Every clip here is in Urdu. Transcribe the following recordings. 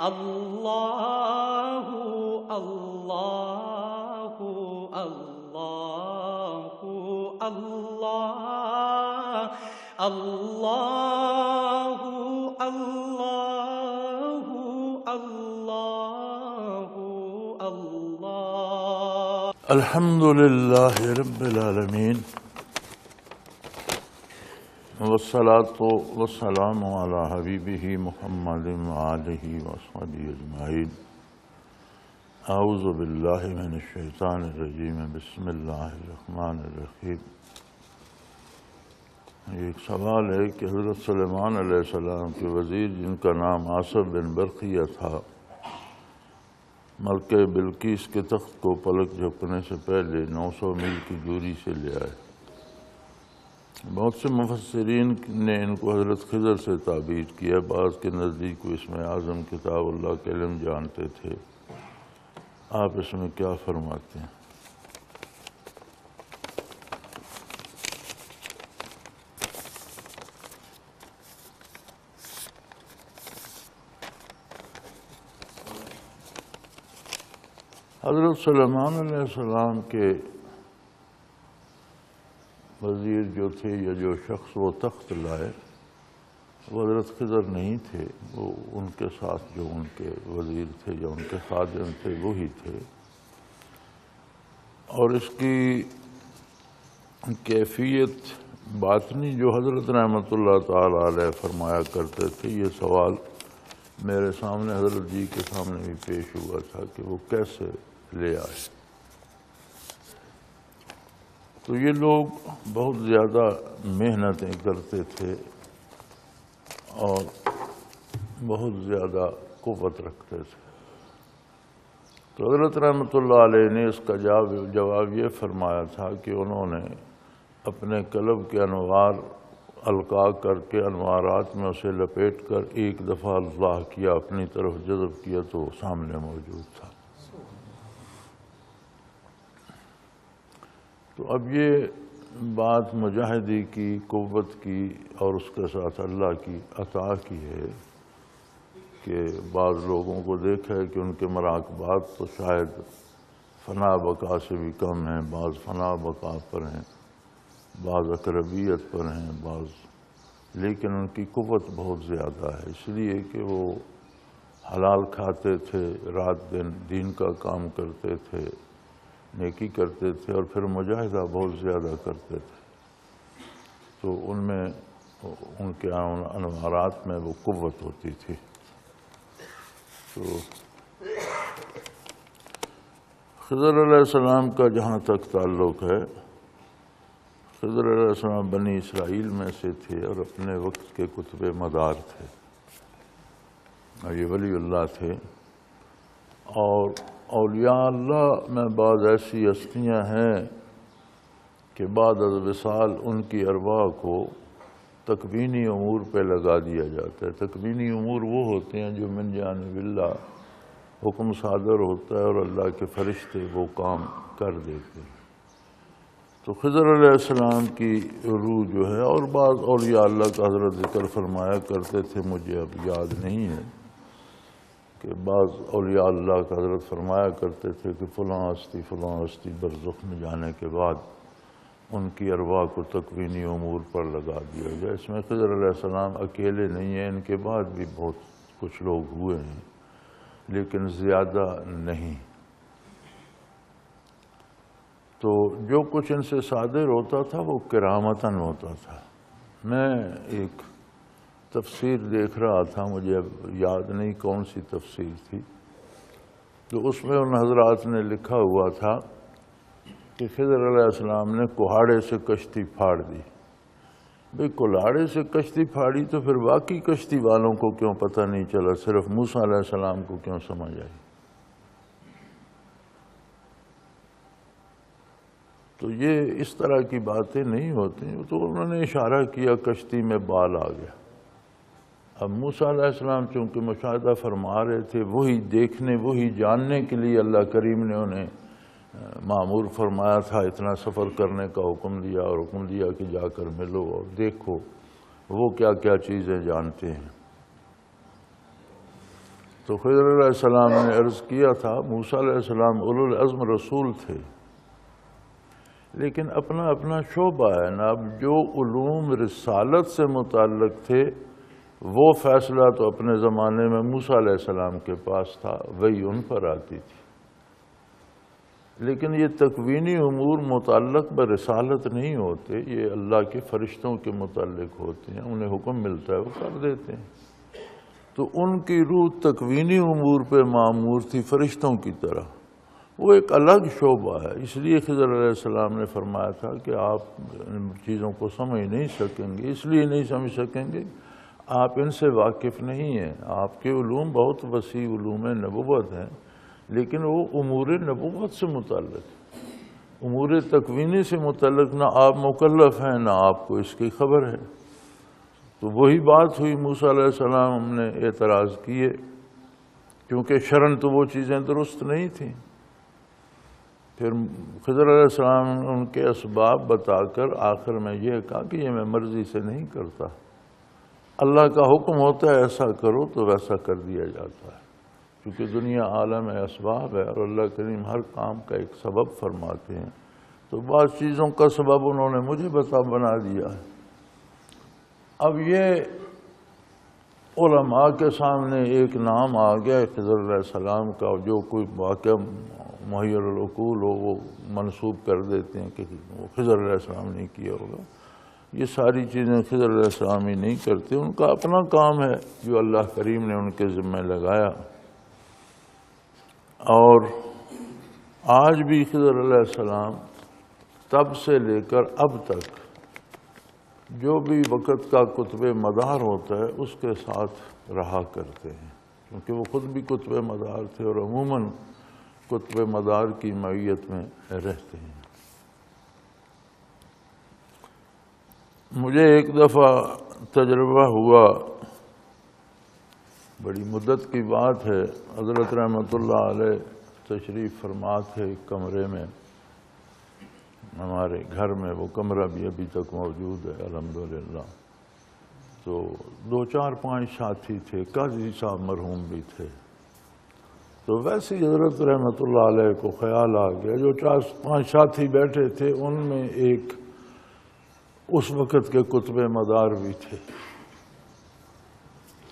اللہ اللہ اللہ اللہ اللہ اللہ اللہ اللہ الحمد للہ رب العالمین والصلاة والسلام علی حبیبہ محمد وآلہ وصحبہ اجمعین۔ اعوذ باللہ من الشیطان الرجیم، بسم اللہ الرحمن الرحیم۔ ایک سوال ہے کہ حضرت سلیمان علیہ السلام کے وزیر جن کا نام آصف بن برقیہ تھا، ملکہ بلقیس کے تخت کو پلک جھپکنے سے پہلے 900 میل کی دوری سے لے آئے۔ بہت سے مفسرین نے ان کو حضرت خضر سے تعبیر کیا، بعض کے نزدیک وہ اسم اعظم کتاب اللہ کے علم جانتے تھے۔ آپ اس میں کیا فرماتے ہیں؟ حضرت سلیمان علیہ السلام کے وزیر جو تھے یا جو شخص وہ تخت لائے وہ حضرت خضر نہیں تھے، وہ ان کے ساتھ جو ان کے وزیر تھے یا ان کے خادم تھے وہی تھے۔ اور اس کی کیفیت باطنی جو حضرت رحمۃ اللہ تعالی علیہ فرمایا کرتے تھے، یہ سوال میرے سامنے حضرت جی کے سامنے بھی پیش ہوا تھا کہ وہ کیسے لے آئے۔ تو یہ لوگ بہت زیادہ محنتیں کرتے تھے اور بہت زیادہ قوت رکھتے تھے۔ تو حضرت رحمۃ اللہ علیہ نے اس کا جواب یہ فرمایا تھا کہ انہوں نے اپنے قلب کے انوار القاء کر کے انوارات میں اسے لپیٹ کر ایک دفعہ اللہ کیا، اپنی طرف جذب کیا تو وہ سامنے موجود تھا۔ تو اب یہ بات مجاہدی کی قوت کی اور اس کے ساتھ اللہ کی عطا کی ہے کہ بعض لوگوں کو دیکھا ہے کہ ان کے مراقبات تو شاید فنا بقا سے بھی کم ہیں، بعض فنا بقا پر ہیں، بعض اقربیت پر ہیں، بعض، لیکن ان کی قوت بہت زیادہ ہے، اس لیے کہ وہ حلال کھاتے تھے، رات دن دین کا کام کرتے تھے، نیکی کرتے تھے اور پھر مجاہدہ بہت زیادہ کرتے تھے۔ تو ان میں ان کے انوارات میں وہ قوت ہوتی تھی۔ تو خضر علیہ السلام کا جہاں تک تعلق ہے، خضر علیہ السلام بنی اسرائیل میں سے تھے اور اپنے وقت کے کتب مدار تھے اور یہ ولی اللہ تھے۔ اور اولیاء اللہ میں بعض ایسی ہستیاں ہیں کہ بعد از وصال ان کی ارواح کو تکوینی امور پہ لگا دیا جاتا ہے۔ تکوینی امور وہ ہوتے ہیں جو من جانب اللہ حکم صادر ہوتا ہے اور اللہ کے فرشتے وہ کام کر دیتے ہیں۔ تو خضر علیہ السلام کی روح جو ہے، اور بعض اولیاء اللہ کا حضرت ذکر فرمایا کرتے تھے، مجھے اب یاد نہیں ہے، کہ بعض اولیاء اللہ کا حضرت فرمایا کرتے تھے کہ فلاں ہستی برزخ میں جانے کے بعد ان کی ارواح کو تکوینی امور پر لگا دیا جائے۔ اس میں خضر علیہ السلام اکیلے نہیں ہیں، ان کے بعد بھی بہت کچھ لوگ ہوئے ہیں لیکن زیادہ نہیں۔ تو جو کچھ ان سے صادر ہوتا تھا وہ کرامتاً ہوتا تھا۔ میں ایک تفسیر دیکھ رہا تھا، مجھے اب یاد نہیں کون سی تفسیر تھی، تو اس میں ان حضرات نے لکھا ہوا تھا کہ خضر علیہ السلام نے کہاڑے سے کشتی پھاڑ دی۔ بھئی کلاڑے سے کشتی پھاڑی تو پھر باقی کشتی والوں کو کیوں پتہ نہیں چلا، صرف موسیٰ علیہ السلام کو کیوں سمجھ آئی؟ تو یہ اس طرح کی باتیں نہیں ہوتی۔ تو انہوں نے اشارہ کیا کشتی میں بال آ گیا۔ اب موسیٰ علیہ السلام چونکہ مشاہدہ فرما رہے تھے، وہی دیکھنے وہی جاننے کے لیے اللہ کریم نے انہیں معمور فرمایا تھا، اتنا سفر کرنے کا حکم دیا اور حکم دیا کہ جا کر ملو اور دیکھو وہ کیا کیا چیزیں جانتے ہیں۔ تو خضر علیہ السلام نے عرض کیا تھا موسیٰ علیہ السلام اولو العزم رسول تھے، لیکن اپنا اپنا شعبہ ہے نا. اب جو علوم رسالت سے متعلق تھے وہ فیصلہ تو اپنے زمانے میں موسیٰ علیہ السلام کے پاس تھا، وہی ان پر آتی تھی. لیکن یہ تکوینی امور متعلق برسالت نہیں ہوتے، یہ اللہ کے فرشتوں کے متعلق ہوتے ہیں. انہیں حکم ملتا ہے وہ کر دیتے ہیں. تو ان کی روح تکوینی امور پہ معمور تھی فرشتوں کی طرح، وہ ایک الگ شعبہ ہے. اس لیے خضر علیہ السلام نے فرمایا تھا کہ آپ ان چیزوں کو سمجھ نہیں سکیں گے. اس لیے نہیں سمجھ سکیں گے آپ ان سے واقف نہیں ہیں. آپ کے علوم بہت وسیع علوم نبوت ہیں، لیکن وہ امور نبوت سے متعلق، امور تکوینی سے متعلق نہ آپ مکلف ہیں نہ آپ کو اس کی خبر ہے. تو وہی بات ہوئی، موسیٰ علیہ السلام نے اعتراض کیے کیونکہ شرعاً تو وہ چیزیں درست نہیں تھیں. پھر خضر علیہ السلام نے ان کے اسباب بتا کر آخر میں یہ کہا کہ یہ میں مرضی سے نہیں کرتا، اللہ کا حکم ہوتا ہے ایسا کرو تو ویسا کر دیا جاتا ہے. کیونکہ دنیا عالم اسباب ہے اور اللہ کریم ہر کام کا ایک سبب فرماتے ہیں. تو بعض چیزوں کا سبب انہوں نے مجھے بنا دیا ہے. اب یہ علماء کے سامنے ایک نام آ گیا خضر علیہ السلام کا، جو کوئی واقعہ محیر العقول ہو وہ منسوب کر دیتے ہیں کہ وہ خضر علیہ السلام نے کیا ہوگا. یہ ساری چیزیں خضر علیہ السلام ہی نہیں کرتے، ان کا اپنا کام ہے جو اللہ کریم نے ان کے ذمہ لگایا. اور آج بھی خضر علیہ السلام تب سے لے کر اب تک جو بھی وقت کا کتب مدار ہوتا ہے اس کے ساتھ رہا کرتے ہیں، کیونکہ وہ خود بھی کتب مدار تھے اور عموماً کتب مدار کی معیت میں رہتے ہیں. مجھے ایک دفعہ تجربہ ہوا، بڑی مدت کی بات ہے، حضرت رحمۃ اللہ علیہ تشریف فرما تھے ایک کمرے میں ہمارے گھر میں. وہ کمرہ بھی ابھی تک موجود ہے الحمدللہ. تو 2-4-5 ساتھی تھے، قاضی صاحب مرحوم بھی تھے. تو ویسے حضرت رحمۃ اللہ علیہ کو خیال آ گیا، جو 4-5 ساتھی بیٹھے تھے ان میں ایک اس وقت کے کتب مدار بھی تھے.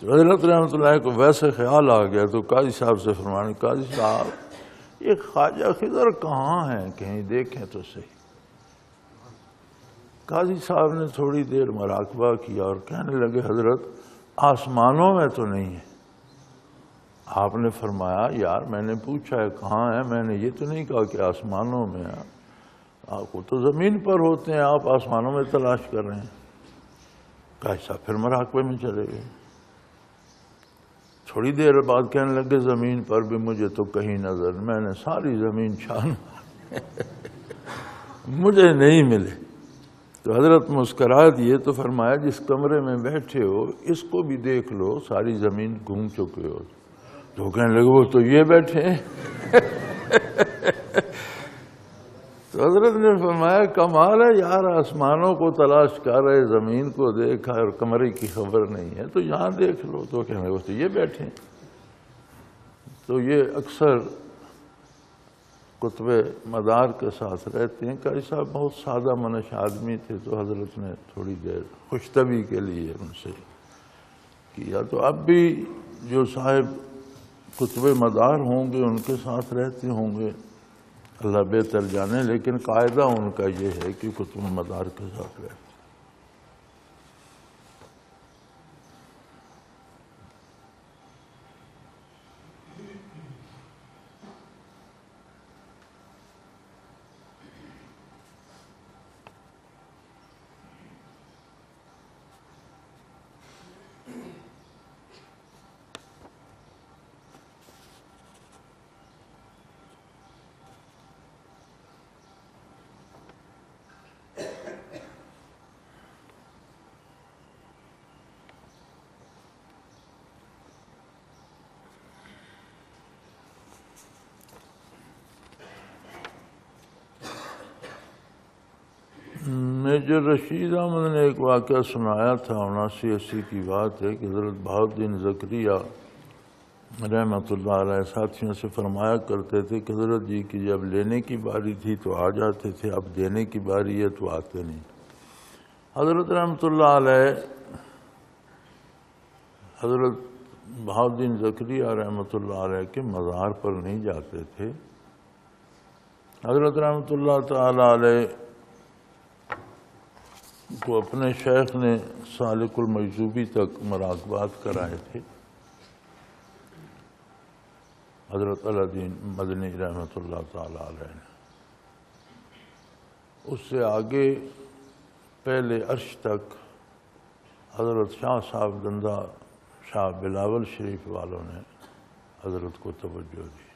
حضرت رحمۃ اللہ کو ویسے خیال آ گیا تو قاضی صاحب سے فرمانے، قاضی صاحب یہ خواجہ خضر کہاں ہیں، کہیں دیکھیں تو صحیح. قاضی صاحب نے تھوڑی دیر مراقبہ کیا اور کہنے لگے حضرت آسمانوں میں تو نہیں ہے. آپ نے فرمایا یار میں نے پوچھا ہے کہاں ہے، میں نے یہ تو نہیں کہا کہ آسمانوں میں ہے، آپ کو تو زمین پر ہوتے ہیں، آپ آسمانوں میں تلاش کر رہے ہیں. قاضی صاحب پھر مراقبے میں چلے گئے. تھوڑی دیر بعد کہنے لگے زمین پر بھی مجھے تو کہیں نظر، میں نے ساری زمین چھان مجھے نہیں ملے. تو حضرت مسکرا دیے تو فرمایا جس کمرے میں بیٹھے ہو اس کو بھی دیکھ لو، ساری زمین گھوم چکے ہو. تو کہنے لگے وہ تو یہ بیٹھے ہیں. تو حضرت نے فرمایا کمال ہے یار، آسمانوں کو تلاش کر رہے، زمین کو دیکھا اور کمرے کی خبر نہیں ہے، تو یہاں دیکھ لو. تو کہنے لگے وہ تو یہ بیٹھے ہیں. تو یہ اکثر کتب مدار کے ساتھ رہتے ہیں. قاضی صاحب بہت سادہ منش آدمی تھے، تو حضرت نے تھوڑی دیر خوش طبعی کے لیے ان سے کیا. تو اب بھی جو صاحب کتب مدار ہوں گے ان کے ساتھ رہتے ہوں گے، اللہ بہتر جانے، لیکن قاعدہ ان کا یہ ہے کہ کتب مدار کے ساتھ رہتے. میجر رشید احمد نے ایک واقعہ سنایا تھا، 79-80 کی بات ہے کہ حضرت بہاؤالدین زکریا رحمۃ اللہ علیہ ساتھیوں سے فرمایا کرتے تھے کہ حضرت جی کی جب لینے کی باری تھی تو آ جاتے تھے، اب دینے کی باری ہے تو آتے نہیں۔ حضرت رحمۃ اللہ علیہ حضرت بہاؤالدین زکریا رحمۃ اللہ علیہ کے مزار پر نہیں جاتے تھے۔ حضرت رحمۃ اللہ تعالی علیہ کو اپنے شیخ نے سالک المجذوبی تک مراقبات کرائے تھے، حضرت علی الدین مدنی رحمۃ اللہ تعالی علیہ نے۔ اس سے آگے پہلے عرش تک حضرت شاہ صاحب زندہ شاہ بلاول شریف والوں نے حضرت کو توجہ دی۔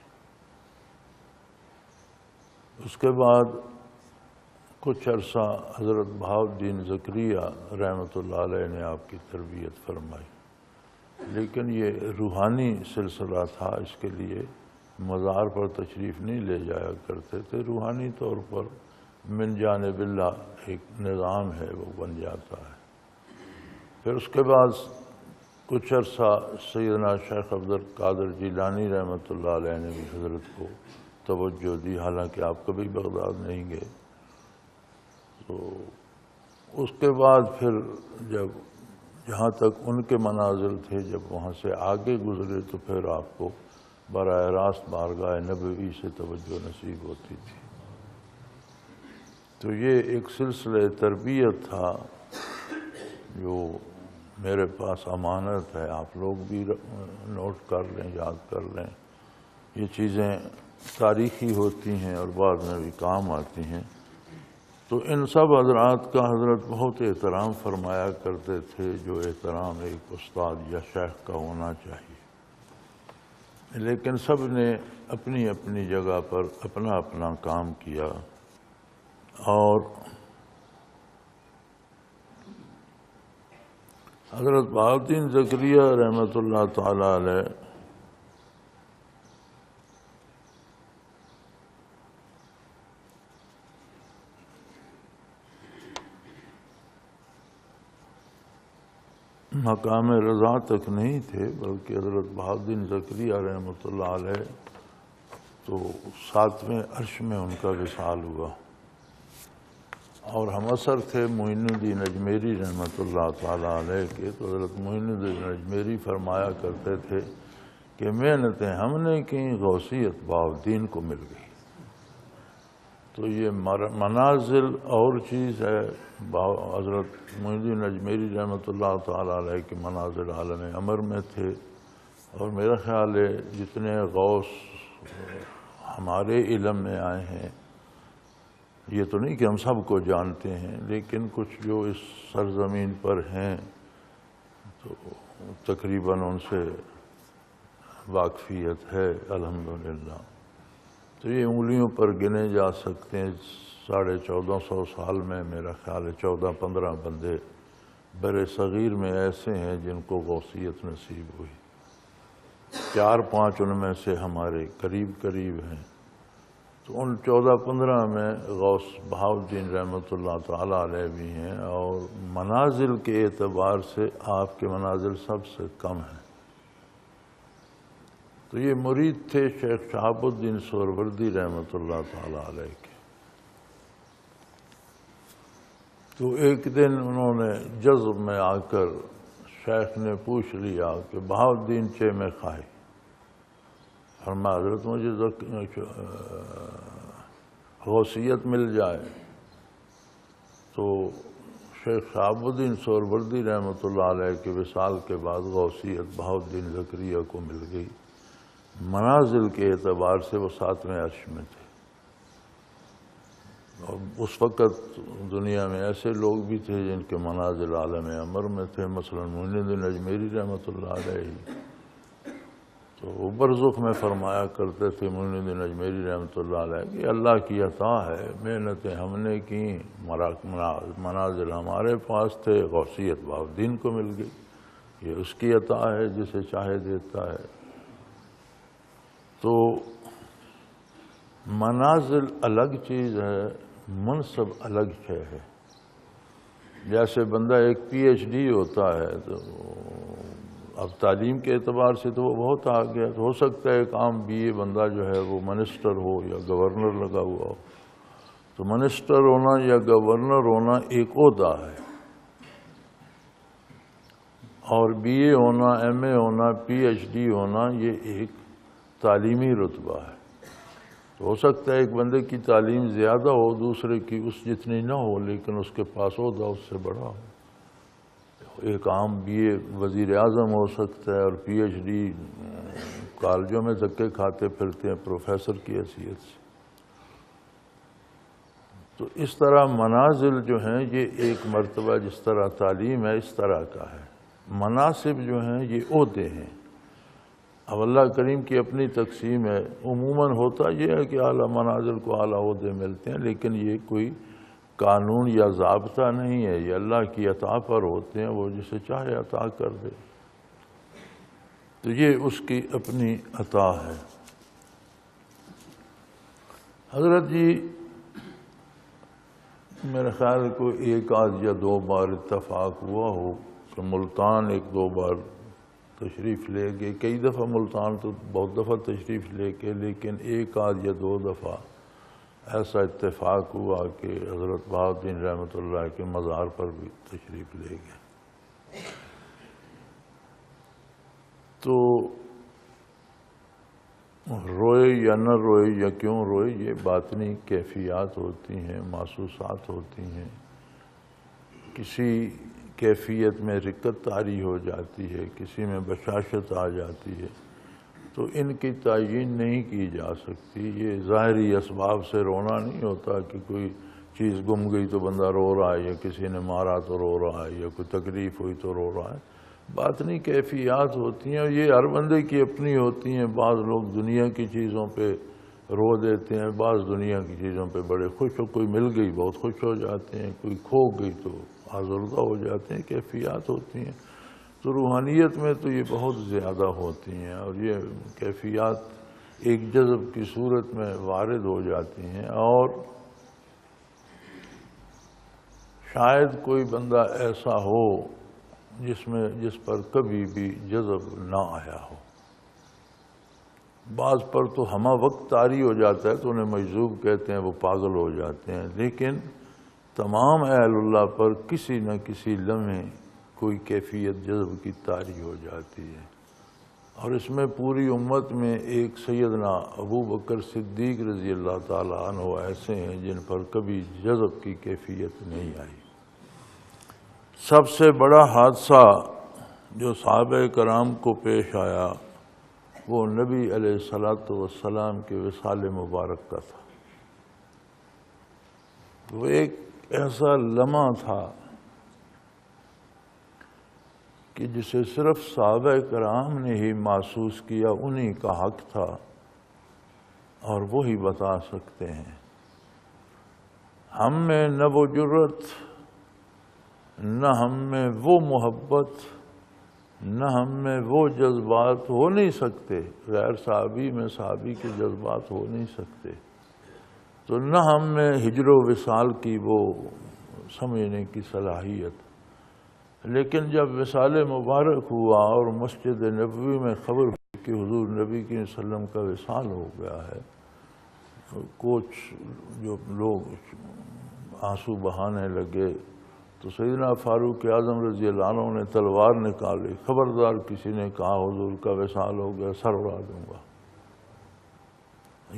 اس کے بعد کچھ عرصہ حضرت بہاؤالدین زکریا رحمۃ اللہ علیہ نے آپ کی تربیت فرمائی، لیکن یہ روحانی سلسلہ تھا، اس کے لیے مزار پر تشریف نہیں لے جایا کرتے تھے۔ روحانی طور پر من جانب اللہ ایک نظام ہے، وہ بن جاتا ہے۔ پھر اس کے بعد کچھ عرصہ سیدنا شیخ عبد القادر جیلانی رحمۃ اللہ علیہ نے بھی حضرت کو توجہ دی، حالانکہ آپ کبھی بغداد نہیں گئے۔ تو اس کے بعد پھر جہاں تک ان کے منازل تھے، جب وہاں سے آگے گزرے تو پھر آپ کو براہ راست بارگاہ نبوی سے توجہ نصیب ہوتی تھی۔ تو یہ ایک سلسلہ تربیت تھا جو میرے پاس امانت ہے، آپ لوگ بھی نوٹ کر لیں، یاد کر لیں۔ یہ چیزیں تاریخی ہوتی ہیں اور بعد میں بھی کام آتی ہیں۔ تو ان سب حضرات کا حضرت بہت احترام فرمایا کرتے تھے، جو احترام ایک استاد یا شیخ کا ہونا چاہیے۔ لیکن سب نے اپنی اپنی جگہ پر اپنا اپنا کام کیا، اور حضرت بہاؤالدین زکریا رحمۃ اللہ تعالی علیہ مقام رضا تک نہیں تھے، بلکہ حضرت بہاؤالدین زکریا رحمۃ اللہ علیہ تو 7ویں عرش میں ان کا وصال ہوا، اور ہم اثر تھے معین الدین اجمیری رحمۃ اللہ تعالی علیہ کے۔ تو حضرت معین الدین اجمیری فرمایا کرتے تھے کہ محنتیں ہم نے کی، غوثیت بہاؤالدین کو مل گئی۔ تو یہ منازل اور چیز ہے۔ حضرت معین الدین اجمیری رحمۃ اللہ تعالی علیہ کے منازل عالم امر میں تھے، اور میرا خیال ہے جتنے غوث ہمارے علم میں آئے ہیں، یہ تو نہیں کہ ہم سب کو جانتے ہیں، لیکن کچھ جو اس سرزمین پر ہیں تو تقریباً ان سے واقفیت ہے الحمدللہ۔ تو یہ انگلیوں پر گنے جا سکتے ہیں۔ 1450 سال میں میرا خیال ہے 14-15 بندے بر صغیر میں ایسے ہیں جن کو غوثیت نصیب ہوئی۔ 4-5 ان میں سے ہمارے قریب ہیں۔ تو ان 14-15 میں غوث بہاؤالدین رحمۃ اللہ تعالی علیہ بھی ہیں، اور منازل کے اعتبار سے آپ کے منازل سب سے کم ہیں۔ تو یہ مرید تھے شیخ شہاب الدین سہروردی رحمۃ اللہ تعالی علیہ کے۔ تو ایک دن انہوں نے جذب میں آ کر شیخ نے پوچھ لیا کہ بہاؤالدین چے میں خواہی، فرمایا حضرت مجھے غوثیت مل جائے۔ تو شیخ شہاب الدین سہروردی رحمۃ اللہ علیہ کے وصال کے بعد غوثیت بہاؤالدین زکریا کو مل گئی۔ منازل کے اعتبار سے وہ 7ویں عرش میں تھے، اور اس وقت دنیا میں ایسے لوگ بھی تھے جن کے منازل عالم امر میں تھے، مثلا معین الدین اجمیری رحمۃ اللہ علیہ۔ تو وہ برزخ میں فرمایا کرتے تھے معین الدین اجمیری رحمۃ اللہ علیہ کہ اللہ کی عطا ہے، محنتیں ہم نے کی، منازل ہمارے پاس تھے، غوثیت بہاؤالدین کو مل گئی، یہ اس کی عطا ہے جسے چاہے دیتا ہے۔ تو منازل الگ چیز ہے، منصب الگ شے ہے۔ جیسے بندہ ایک پی ایچ ڈی ہوتا ہے تو اب تعلیم کے اعتبار سے تو وہ بہت آگے ہے. تو ہو سکتا ہے ایک عام BA بندہ جو ہے وہ منسٹر ہو یا گورنر لگا ہوا ہو. تو منسٹر ہونا یا گورنر ہونا ایک عہدہ ہے، اور BA ہونا، MA ہونا، PhD ہونا یہ ایک تعلیمی رتبہ ہے. تو ہو سکتا ہے ایک بندے کی تعلیم زیادہ ہو، دوسرے کی اس جتنی نہ ہو، لیکن اس کے پاس عہدہ اس سے بڑا ہو. ایک عام BA وزیر اعظم ہو سکتا ہے، اور PhD کالجوں میں دھکے کھاتے پھرتے ہیں پروفیسر کی حیثیت سے. تو اس طرح منازل جو ہیں یہ ایک مرتبہ جس طرح تعلیم ہے اس طرح کا ہے. مناصب جو ہیں یہ عہدے ہیں. اب اللہ کریم کی اپنی تقسیم ہے. عموماً ہوتا یہ ہے کہ اعلیٰ منازل کو اعلیٰ عہدے ملتے ہیں، لیکن یہ کوئی قانون یا ضابطہ نہیں ہے. یہ اللہ کی عطا پر ہوتے ہیں، وہ جسے چاہے عطا کر دے. تو یہ اس کی اپنی عطا ہے. حضرت جی میرے خیال کو ایک آدھ یا دو بار اتفاق ہوا ہو کہ ملتان ایک دو بار تشریف لے گئے. کئی دفعہ ملتان تو بہت دفعہ تشریف لے کے، لیکن ایک آدھ یا دو دفعہ ایسا اتفاق ہوا کہ حضرت بہاؤالدین رحمۃ اللہ کے مزار پر بھی تشریف لے گئے. تو روئے یا نہ روئے یا کیوں روئے، یہ باطنی کیفیات ہوتی ہیں، محسوسات ہوتی ہیں. کسی کیفیت میں رقت طاری ہو جاتی ہے، کسی میں بشاشت آ جاتی ہے. تو ان کی تعیین نہیں کی جا سکتی. یہ ظاہری اسباب سے رونا نہیں ہوتا کہ کوئی چیز گم گئی تو بندہ رو رہا ہے، یا کسی نے مارا تو رو رہا ہے، یا کوئی تکلیف ہوئی تو رو رہا ہے. باطنی کیفیات ہوتی ہیں، اور یہ ہر بندے کی اپنی ہوتی ہیں. بعض لوگ دنیا کی چیزوں پہ رو دیتے ہیں، بعض دنیا کی چیزوں پہ بڑے خوش ہو. کوئی مل گئی بہت خوش ہو جاتے ہیں، کوئی کھو گئی تو آزردہ ہو جاتے ہیں. کیفیات ہوتی ہیں. تو روحانیت میں تو یہ بہت زیادہ ہوتی ہیں، اور یہ کیفیات ایک جذب کی صورت میں وارد ہو جاتی ہیں. اور شاید کوئی بندہ ایسا ہو جس پر کبھی بھی جذب نہ آیا ہو. بعض پر تو ہمہ وقت طاری ہو جاتا ہے تو انہیں مجذوب کہتے ہیں، وہ پاگل ہو جاتے ہیں. لیکن تمام اہل اللہ پر کسی نہ کسی لمحے کوئی کیفیت جذب کی طاری ہو جاتی ہے. اور اس میں پوری امت میں ایک سیدنا ابو بکر صدیق رضی اللہ تعالیٰ عنہ ایسے ہیں جن پر کبھی جذب کی کیفیت نہیں آئی. سب سے بڑا حادثہ جو صحابہ کرام کو پیش آیا وہ نبی علیہ الصلوۃ والسلام کے وصال مبارک کا تھا. وہ ایک ایسا لمحہ تھا کہ جسے صرف صحابہ کرام نے ہی محسوس کیا، انہی کا حق تھا، اور وہی بتا سکتے ہیں. ہم میں نہ وہ جرت، نہ ہم میں وہ محبت، نہ ہم میں وہ جذبات ہو نہیں سکتے. غیر صحابی میں صحابی کے جذبات ہو نہیں سکتے. تو نہ ہم میں ہجر و وصال کی وہ سمجھنے کی صلاحیت. لیکن جب وصال مبارک ہوا اور مسجد نبوی میں خبر ہوئی کہ حضور نبی صلی اللہ علیہ وسلم کا وصال ہو گیا ہے، کچھ جو لوگ آنسو بہانے لگے. تو سیدنا فاروق اعظم رضی اللہ عنہ نے تلوار نکالی. خبردار کسی نے کہا حضور کا وصال ہو گیا، سر اڑا دوں گا.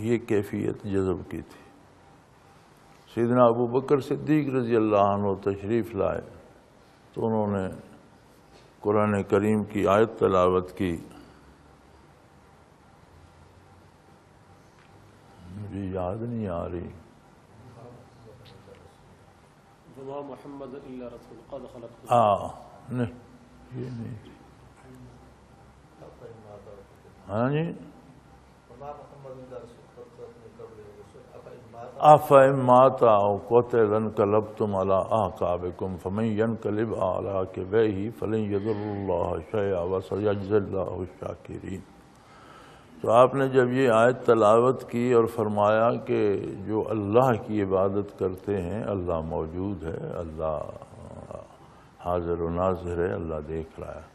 یہ کیفیت جذب کی تھی. سیدنا ابو بکر صدیق رضی اللہ عنہ تشریف لائے تو انہوں نے قرآن کریم کی آیت تلاوت کی. مجھے یاد نہیں آ رہی. محمد الا رسول قد خلق. نہیں یہ نہیں. ہاں جی. افإن مات أو قتل انقلبتم على أعقابكم فمن ينقلب على عقبيه فلن يضر الله شيئا وسيجزي الله الشاكرين. تو آپ نے جب یہ آیت تلاوت کی اور فرمایا کہ جو اللہ کی عبادت کرتے ہیں اللہ موجود ہے، اللہ حاضر و ناظر ہے، اللہ دیکھ رہا ہے.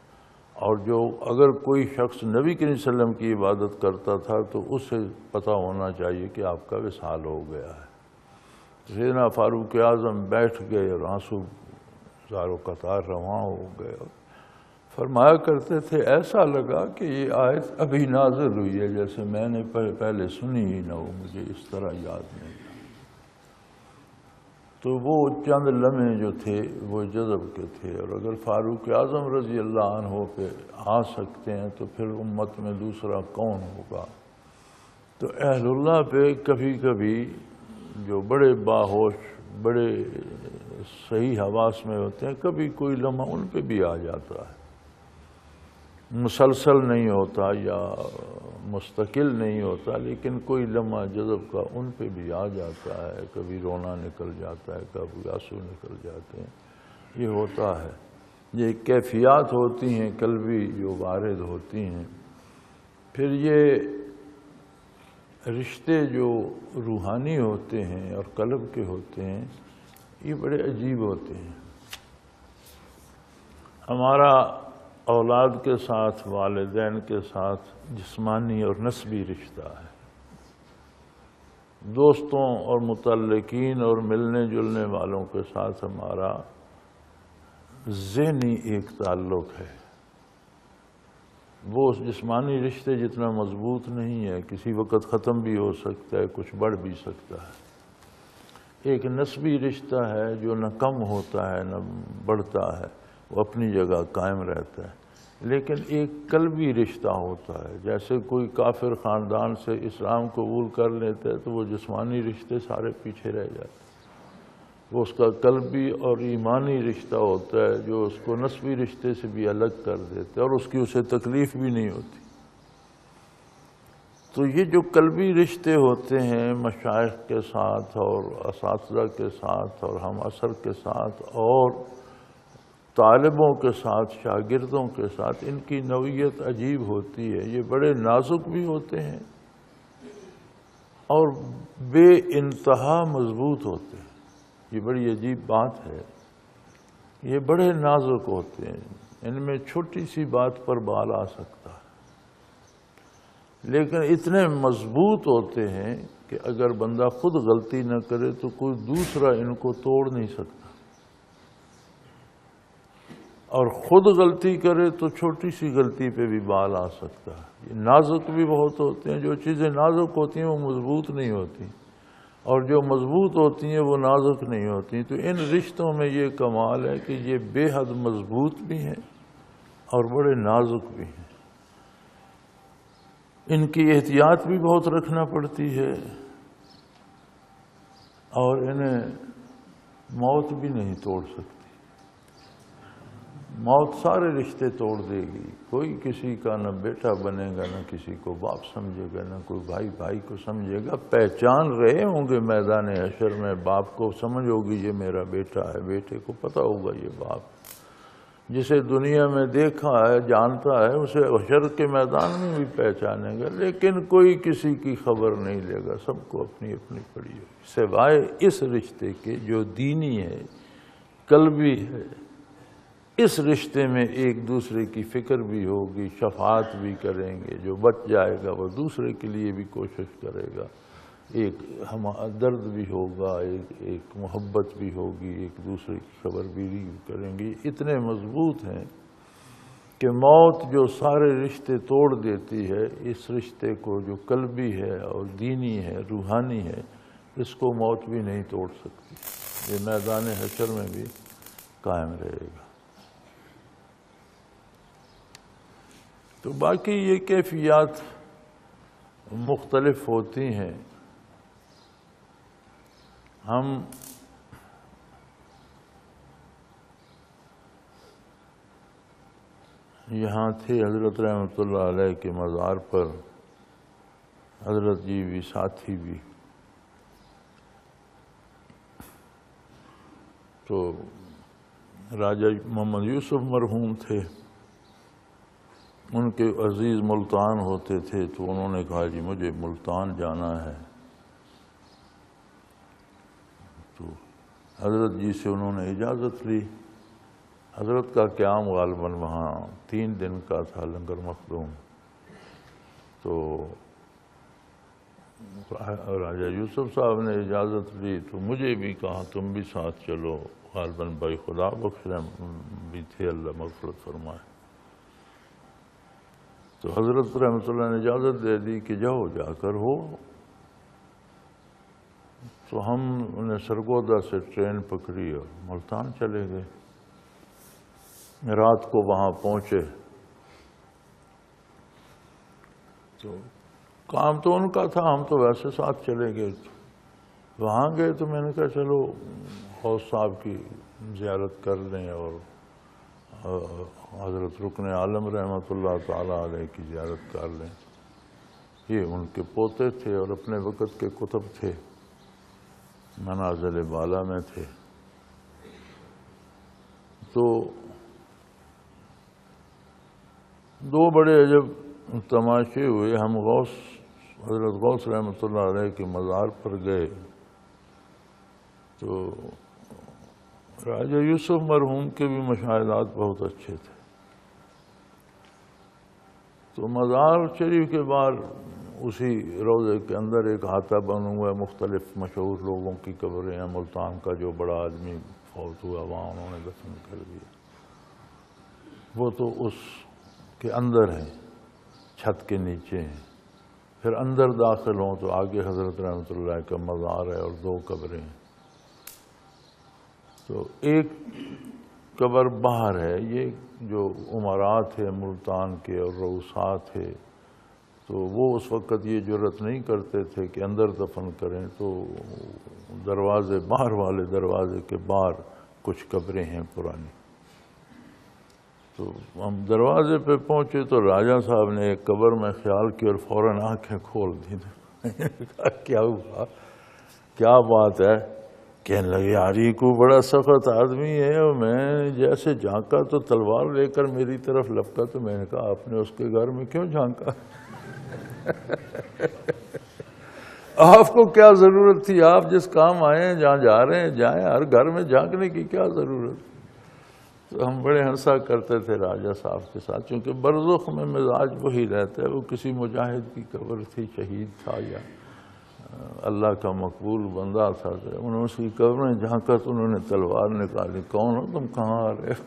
اور جو اگر کوئی شخص نبی کریم صلی اللہ علیہ وسلم کی عبادت کرتا تھا تو اسے پتہ ہونا چاہیے کہ آپ کا وصال ہو گیا ہے۔ سیدنا فاروق اعظم بیٹھ گئے اور آنسو زاروں قطار رواں ہو گئے، فرمایا کرتے تھے ایسا لگا کہ یہ آیت ابھی نازل ہوئی ہے، جیسے میں نے پہلے سنی ہی نہ ہو، مجھے اس طرح یاد نہیں۔ تو وہ چند لمحے جو تھے وہ جذب کے تھے، اور اگر فاروق اعظم رضی اللہ عنہ پہ آ سکتے ہیں تو پھر امت میں دوسرا کون ہوگا۔ تو اہل اللہ پہ کبھی کبھی جو بڑے باہوش، بڑے صحیح حواس میں ہوتے ہیں، کبھی کوئی لمحہ ان پہ بھی آ جاتا ہے، مسلسل نہیں ہوتا یا مستقل نہیں ہوتا، لیکن کوئی لمحہ جذب کا ان پہ بھی آ جاتا ہے، کبھی رونا نکل جاتا ہے، کبھی آنسو نکل جاتے ہیں، یہ ہوتا ہے۔ یہ کیفیات ہوتی ہیں قلبی جو وارد ہوتی ہیں۔ پھر یہ رشتے جو روحانی ہوتے ہیں اور قلب کے ہوتے ہیں، یہ بڑے عجیب ہوتے ہیں۔ ہمارا اولاد کے ساتھ، والدین کے ساتھ جسمانی اور نسبی رشتہ ہے، دوستوں اور متعلقین اور ملنے جلنے والوں کے ساتھ ہمارا ذہنی ایک تعلق ہے۔ وہ جسمانی رشتے جتنا مضبوط نہیں ہے، کسی وقت ختم بھی ہو سکتا ہے، کچھ بڑھ بھی سکتا ہے۔ ایک نسبی رشتہ ہے جو نہ کم ہوتا ہے نہ بڑھتا ہے، وہ اپنی جگہ قائم رہتا ہے۔ لیکن ایک قلبی رشتہ ہوتا ہے، جیسے کوئی کافر خاندان سے اسلام قبول کر لیتا ہے تو وہ جسمانی رشتے سارے پیچھے رہ جاتے ہیں، وہ اس کا قلبی اور ایمانی رشتہ ہوتا ہے جو اس کو نسبی رشتے سے بھی الگ کر دیتے اور اس کی اسے تکلیف بھی نہیں ہوتی۔ تو یہ جو قلبی رشتے ہوتے ہیں مشائخ کے ساتھ اور اساتذہ کے ساتھ اور ہم عصر کے ساتھ اور طالبوں کے ساتھ، شاگردوں کے ساتھ، ان کی نوعیت عجیب ہوتی ہے۔ یہ بڑے نازک بھی ہوتے ہیں اور بے انتہا مضبوط ہوتے ہیں۔ یہ بڑی عجیب بات ہے، یہ بڑے نازک ہوتے ہیں، ان میں چھوٹی سی بات پر بال آ سکتا ہے، لیکن اتنے مضبوط ہوتے ہیں کہ اگر بندہ خود غلطی نہ کرے تو کوئی دوسرا ان کو توڑ نہیں سکتا، اور خود غلطی کرے تو چھوٹی سی غلطی پہ بھی بال آ سکتا ہے۔ یہ نازک بھی بہت ہوتے ہیں، جو چیزیں نازک ہوتی ہیں وہ مضبوط نہیں ہوتی، اور جو مضبوط ہوتی ہیں وہ نازک نہیں ہوتی۔ تو ان رشتوں میں یہ کمال ہے کہ یہ بے حد مضبوط بھی ہیں اور بڑے نازک بھی ہیں۔ ان کی احتیاط بھی بہت رکھنا پڑتی ہے، اور انہیں موت بھی نہیں توڑ سکتی۔ موت سارے رشتے توڑ دے گی، کوئی کسی کا نہ بیٹا بنے گا، نہ کسی کو باپ سمجھے گا، نہ کوئی بھائی بھائی کو سمجھے گا۔ پہچان رہے ہوں گے میدان حشر میں، باپ کو سمجھ ہوگی یہ میرا بیٹا ہے، بیٹے کو پتہ ہوگا یہ باپ، جسے دنیا میں دیکھا ہے جانتا ہے اسے حشر کے میدان میں بھی پہچانے گا، لیکن کوئی کسی کی خبر نہیں لے گا، سب کو اپنی اپنی پڑی ہوگی، سوائے اس رشتے کے جو دینی ہے، قلبی ہے۔ اس رشتے میں ایک دوسرے کی فکر بھی ہوگی، شفاعت بھی کریں گے، جو بچ جائے گا وہ دوسرے کے لیے بھی کوشش کرے گا، ایک درد بھی ہوگا، ایک محبت بھی ہوگی، ایک دوسرے کی خبر بھی کریں گے۔ اتنے مضبوط ہیں کہ موت جو سارے رشتے توڑ دیتی ہے، اس رشتے کو جو قلبی ہے اور دینی ہے، روحانی ہے، اس کو موت بھی نہیں توڑ سکتی، یہ میدان حشر میں بھی قائم رہے گا۔ تو باقی یہ کیفیات مختلف ہوتی ہیں۔ ہم یہاں تھے حضرت رحمۃ اللہ علیہ کے مزار پر، حضرت جی بھی ساتھی بھی، تو راجہ محمد یوسف مرحوم تھے، ان کے عزیز ملتان ہوتے تھے، تو انہوں نے کہا جی مجھے ملتان جانا ہے، تو حضرت جی سے انہوں نے اجازت لی۔ حضرت کا قیام غالباً وہاں 3 دن کا تھا لنگر مخدوم. تو راجہ یوسف صاحب نے اجازت لی تو مجھے بھی کہا تم بھی ساتھ چلو. غالباً بھائی خدا بخش بھی تھے، اللہ مغفرت فرمائے. تو حضرت رحمۃ اللہ نے اجازت دے دی کہ جاؤ، جا کر ہو. تو ہم انہیں سرگودا سے ٹرین پکڑی اور ملتان چلے گئے. رات کو وہاں پہنچے تو کام تو ان کا تھا، ہم تو ویسے ساتھ چلے گئے. وہاں گئے تو میں نے کہا چلو غوث صاحب کی زیارت کر لیں اور حضرت رکن عالم رحمۃ اللہ تعالیٰ علیہ کی زیارت کر لیں. یہ ان کے پوتے تھے اور اپنے وقت کے کتب تھے، منازل بالا میں تھے. تو 2 بڑے عجب تماشے ہوئے. ہم حضرت غوث رحمۃ اللہ علیہ کے مزار پر گئے تو راجہ یوسف مرحوم کے بھی مشاہدات بہت اچھے تھے. تو مزار شریف کے باہر اسی روضے کے اندر ایک ہاتھا بنا ہوا ہے، مختلف مشہور لوگوں کی قبریں ہیں. ملتان کا جو بڑا آدمی فوت ہوا وہاں انہوں نے دفن کر دیا. وہ تو اس کے اندر ہیں، چھت کے نیچے ہیں. پھر اندر داخل ہوں تو آگے حضرت رحمۃ اللہ کا مزار ہے اور 2 قبریں ہیں. تو ایک قبر باہر ہے. یہ جو عمرات ہے ملتان کے اور رؤسات ہے تو وہ اس وقت یہ جرت نہیں کرتے تھے کہ اندر دفن کریں. تو دروازے باہر والے دروازے کے باہر کچھ قبریں ہیں پرانی. تو ہم دروازے پہ پہنچے تو راجہ صاحب نے ایک قبر میں خیال کی اور فوراً آنکھیں کھول دی. کیا ہوا، کیا بات ہے؟ کہنے لگے یار یہ کو بڑا سخت آدمی ہے. اور میں جیسے جھانکا تو تلوار لے کر میری طرف لپکا. تو میں نے کہا آپ نے اس کے گھر میں کیوں جھانکا؟ آپ کو کیا ضرورت تھی؟ آپ جس کام آئے ہیں، جہاں جا رہے ہیں جائیں، ہر گھر میں جھانکنے کی کیا ضرورت؟ تو ہم بڑے ہنسا کرتے تھے راجہ صاحب کے ساتھ، چونکہ برزخ میں مزاج وہی رہتا ہے. وہ کسی مجاہد کی قبر تھی، شہید تھا یا اللہ کا مقبول بندہ تھا. انہوں نے اس کی قبر میں جھانکا تو انہوں نے تلوار نکالی. کون ہو تم، کہاں آ رہے ہو؟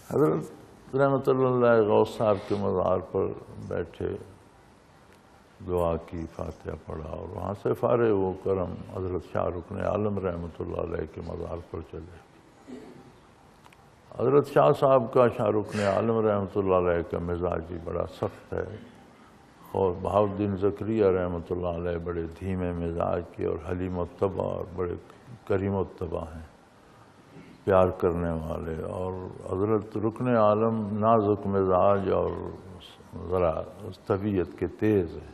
حضرت رحمۃ اللہ غوث صاحب کے مزار پر بیٹھے، دعا کی، فاتحہ پڑھا اور وہاں سے فارغ ہو کر ہم حضرت شاہ رکن عالم رحمۃ اللہ علیہ کے مزار پر چلے. حضرت شاہ صاحب کا، شاہ رکن عالم رحمۃ اللہ علیہ کا مزاج بھی بڑا سخت ہے. اور بہاؤالدین زکریا رحمۃ اللہ علیہ بڑے دھیمے مزاج کے اور حلیم الطبع اور بڑے کریم الطبع ہیں، پیار کرنے والے. اور حضرت رکن عالم نازک مزاج اور ذرا طبیعت کے تیز ہے.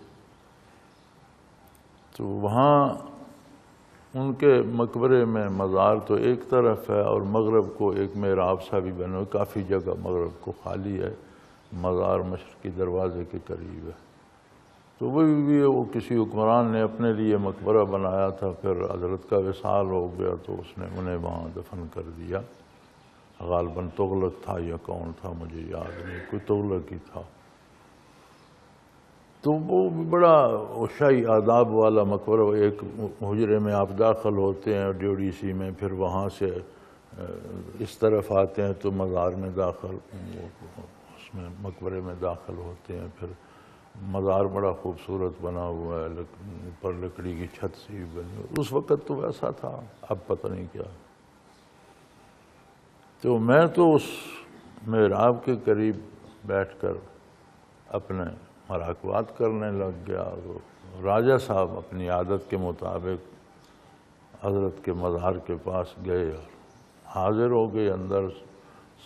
تو وہاں ان کے مقبرے میں مزار تو ایک طرف ہے اور مغرب کو ایک محراب سا بھی بنا ہوا، کافی جگہ مغرب کو خالی ہے. مزار مشرقی دروازے کے قریب ہے. تو وہ کسی حکمران نے اپنے لیے مقبرہ بنایا تھا. پھر حضرت کا وصال ہو گیا تو اس نے انہیں وہاں دفن کر دیا. غالباً تغلق تھا یا کون تھا مجھے یاد نہیں، کوئی تغلق ہی تھا. تو وہ بڑا شاہی آداب والا مقبرہ. ایک حجرے میں آپ داخل ہوتے ہیں ڈیوڑی سی میں، پھر وہاں سے اس طرف آتے ہیں تو مزار میں داخل، اس میں مقبرے میں داخل ہوتے ہیں. پھر مزار بڑا خوبصورت بنا ہوا ہے، اوپر لکڑی کی چھت سی بنی ہوئی. اس وقت تو ویسا تھا، اب پتہ نہیں کیا. تو میں تو اس محراب کے قریب بیٹھ کر اپنے مراقبات کرنے لگ گیا. راجہ صاحب اپنی عادت کے مطابق حضرت کے مزار کے پاس گئے اور حاضر ہو گئے. اندر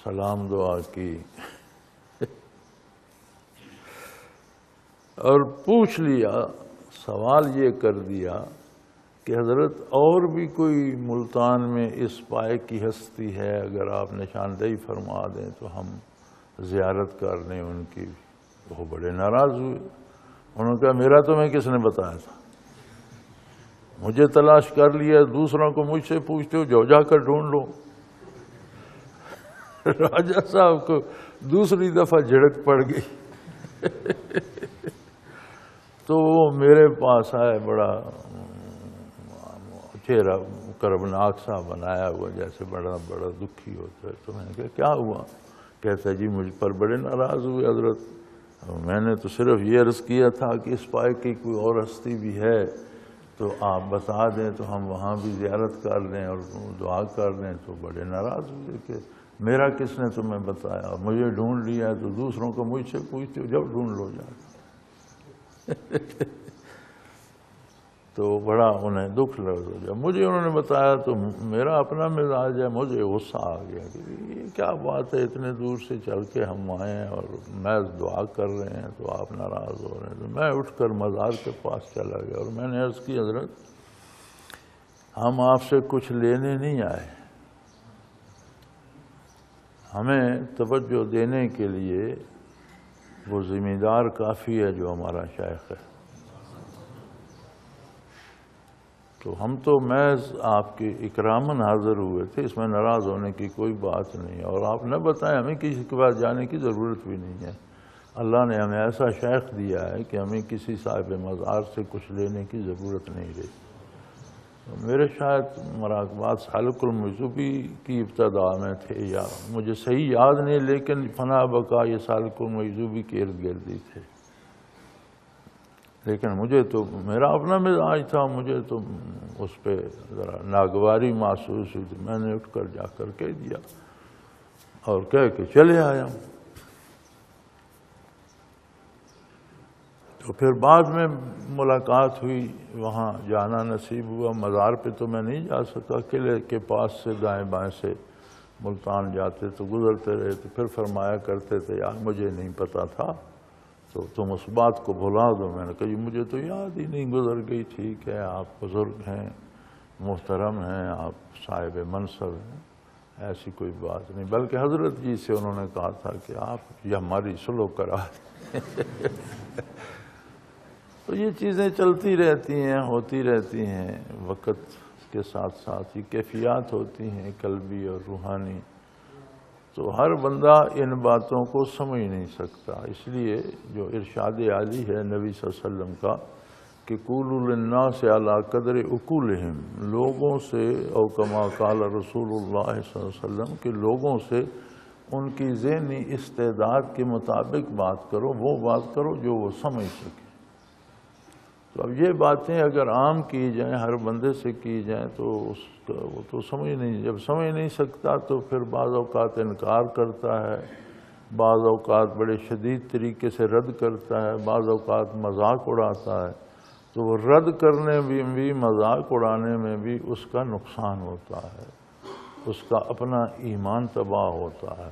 سلام دعا کی اور پوچھ لیا، سوال یہ کر دیا کہ حضرت اور بھی کوئی ملتان میں اس پائے کی ہستی ہے، اگر آپ نشاندہی فرما دیں تو ہم زیارت کر لیں ان کی. وہ بڑے ناراض ہوئے. انہوں نے کہا میرا تمہیں کس نے بتایا تھا؟ مجھے تلاش کر لیا، دوسروں کو مجھ سے پوچھتے ہو، جو جا کر ڈھونڈ لو۔ راجہ صاحب کو دوسری دفعہ جھڑک پڑ گئی تو وہ میرے پاس آئے، بڑا چہرہ کربناک سا بنایا ہوا، جیسے بڑا دکھی ہوتا ہے۔ تو میں نے کہا کیا ہوا؟ کہتا ہے جی مجھ پر بڑے ناراض ہوئے حضرت، میں نے تو صرف یہ عرض کیا تھا کہ اس پائے کی کوئی اور ہستی بھی ہے تو آپ بتا دیں تو ہم وہاں بھی زیارت کر لیں اور دعا کر لیں۔ تو بڑے ناراض ہوئے کہ میرا کس نے تمہیں بتایا، مجھے ڈھونڈ لیا تو دوسروں کو مجھ سے پوچھتے ہو، جب ڈھونڈ لو جا تو بڑا انہیں دکھ لگا۔ جب مجھے انہوں نے بتایا تو میرا اپنا مزاج ہے، مجھے غصہ آ گیا کہ یہ کیا بات ہے، اتنے دور سے چل کے ہم آئے ہیں اور میں دعا کر رہے ہیں تو آپ ناراض ہو رہے ہیں۔ تو میں اٹھ کر مزار کے پاس چلا گیا اور میں نے عرض کی حضرت ہم آپ سے کچھ لینے نہیں آئے، ہمیں توجہ دینے کے لیے وہ ذمہ دار کافی ہے جو ہمارا شیخ ہے۔ تو ہم تو محض آپ کے اکراماً حاضر ہوئے تھے، اس میں ناراض ہونے کی کوئی بات نہیں، اور آپ نہ بتائیں، ہمیں کسی کے پاس جانے کی ضرورت بھی نہیں ہے۔ اللہ نے ہمیں ایسا شیخ دیا ہے کہ ہمیں کسی صاحب مزار سے کچھ لینے کی ضرورت نہیں رہی۔ میرے شاید مراقبات سالک المجذوبی کی ابتدا میں تھے، یا مجھے صحیح یاد نہیں، لیکن فنا بقا یہ سالک المجذوبی کے ارد گرد ہی تھے۔ لیکن مجھے تو میرا اپنا مزاج تھا، مجھے تو اس پہ ذرا ناگواری محسوس ہوئی، تو میں نے اٹھ کر جا کر کہہ دیا اور کہہ کے چلے آیا۔ تو پھر بعد میں ملاقات ہوئی، وہاں جانا نصیب ہوا۔ مزار پہ تو میں نہیں جا سکا، قلعے کے پاس سے دائیں بائیں سے ملتان جاتے تو گزرتے رہے، تو پھر فرمایا کرتے تھے یار مجھے نہیں پتا تھا تو تم اس بات کو بھلا دو۔ میں نے کہا جی مجھے تو یاد ہی نہیں، گزر گئی۔ ٹھیک ہے، آپ بزرگ ہیں، محترم ہیں، آپ صاحب منصب ہیں، ایسی کوئی بات نہیں۔ بلکہ حضرت جی سے انہوں نے کہا تھا کہ آپ یہ ہماری سلو کرا دیں۔ تو یہ چیزیں چلتی رہتی ہیں، ہوتی رہتی ہیں، وقت کے ساتھ ساتھ یہ کیفیات ہوتی ہیں قلبی اور روحانی۔ تو ہر بندہ ان باتوں کو سمجھ نہیں سکتا، اس لیے جو ارشاد عالی ہے نبی صلی اللہ علیہ وسلم کا کہ قولوا للناس علی قدر عقولہم، لوگوں سے، او کما قال رسول اللہ صلی اللہ علیہ وسلم کہ لوگوں سے ان کی ذہنی استعداد کے مطابق بات کرو، وہ بات کرو جو وہ سمجھ سکے۔ تو اب یہ باتیں اگر عام کی جائیں، ہر بندے سے کی جائیں تو وہ تو سمجھ نہیں، جب سمجھ نہیں سکتا تو پھر بعض اوقات انکار کرتا ہے، بعض اوقات بڑے شدید طریقے سے رد کرتا ہے، بعض اوقات مذاق اڑاتا ہے۔ تو وہ رد کرنے میں بھی، مذاق اڑانے میں بھی اس کا نقصان ہوتا ہے، اس کا اپنا ایمان تباہ ہوتا ہے۔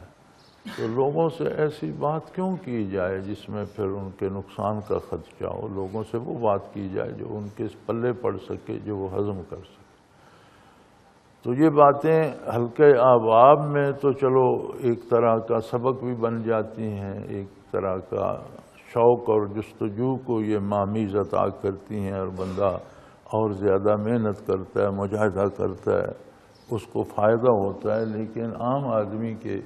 تو لوگوں سے ایسی بات کیوں کی جائے جس میں پھر ان کے نقصان کا خدشہ ہو؟ لوگوں سے وہ بات کی جائے جو ان کے پلے پڑ سکے، جو وہ ہضم کر سکے۔ تو یہ باتیں حلقہ آباب میں تو چلو ایک طرح کا سبق بھی بن جاتی ہیں، ایک طرح کا شوق اور جستجو کو یہ مامیز عطا کرتی ہیں، اور بندہ اور زیادہ محنت کرتا ہے، مجاہدہ کرتا ہے، اس کو فائدہ ہوتا ہے، لیکن عام آدمی کے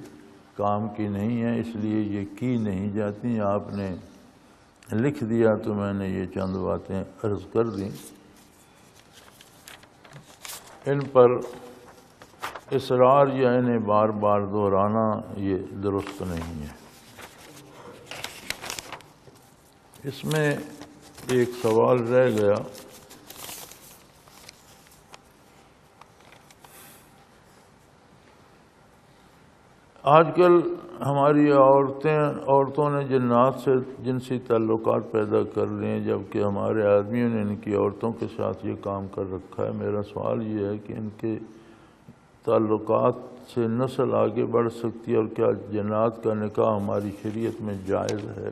کام کی نہیں ہے، اس لیے یہ کی نہیں جاتی۔ آپ نے لکھ دیا تو میں نے یہ چند باتیں عرض کر دیں، ان پر اصرار یا انہیں بار بار دہرانا یہ درست نہیں ہے۔ اس میں ایک سوال رہ گیا، آج کل ہماری عورتوں نے جنات سے جنسی تعلقات پیدا کر لیے ہیں، جبکہ ہمارے آدمیوں نے ان کی عورتوں کے ساتھ یہ کام کر رکھا ہے۔ میرا سوال یہ ہے کہ ان کے تعلقات سے نسل آگے بڑھ سکتی ہے، اور کیا جنات کا نکاح ہماری شریعت میں جائز ہے؟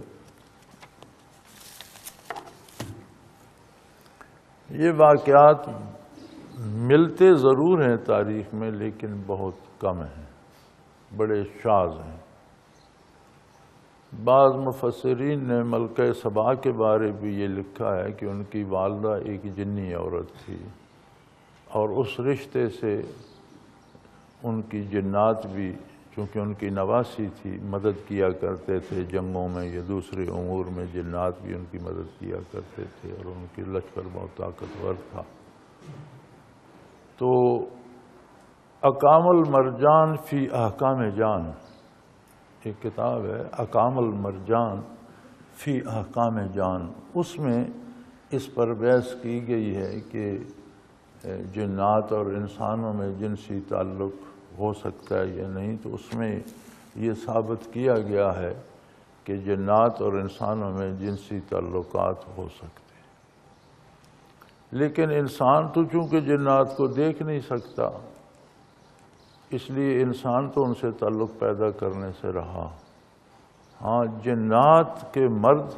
یہ واقعات ملتے ضرور ہیں تاریخ میں، لیکن بہت کم ہیں، بڑے شاذ ہیں۔ بعض مفسرین نے ملکہ سبا کے بارے بھی یہ لکھا ہے کہ ان کی والدہ ایک جنی عورت تھی۔ اور اس رشتے سے ان کی جنات بھی چونکہ ان کی نواسی تھی مدد کیا کرتے تھے جنگوں میں یا دوسرے امور میں، جنات بھی ان کی مدد کیا کرتے تھے اور ان کی لشکر بہت طاقتور تھا۔ تو اقام المرجان فی احکام جان، ایک کتاب ہے اقام المرجان فی احکام جان، اس میں اس پر بحث کی گئی ہے کہ جنات اور انسانوں میں جنسی تعلق ہو سکتا ہے یا نہیں۔ تو اس میں یہ ثابت کیا گیا ہے کہ جنات اور انسانوں میں جنسی تعلقات ہو سکتے ہیں، لیکن انسان تو چونکہ جنات کو دیکھ نہیں سکتا، اس لیے انسان تو ان سے تعلق پیدا کرنے سے رہا۔ ہاں، جنات کے مرد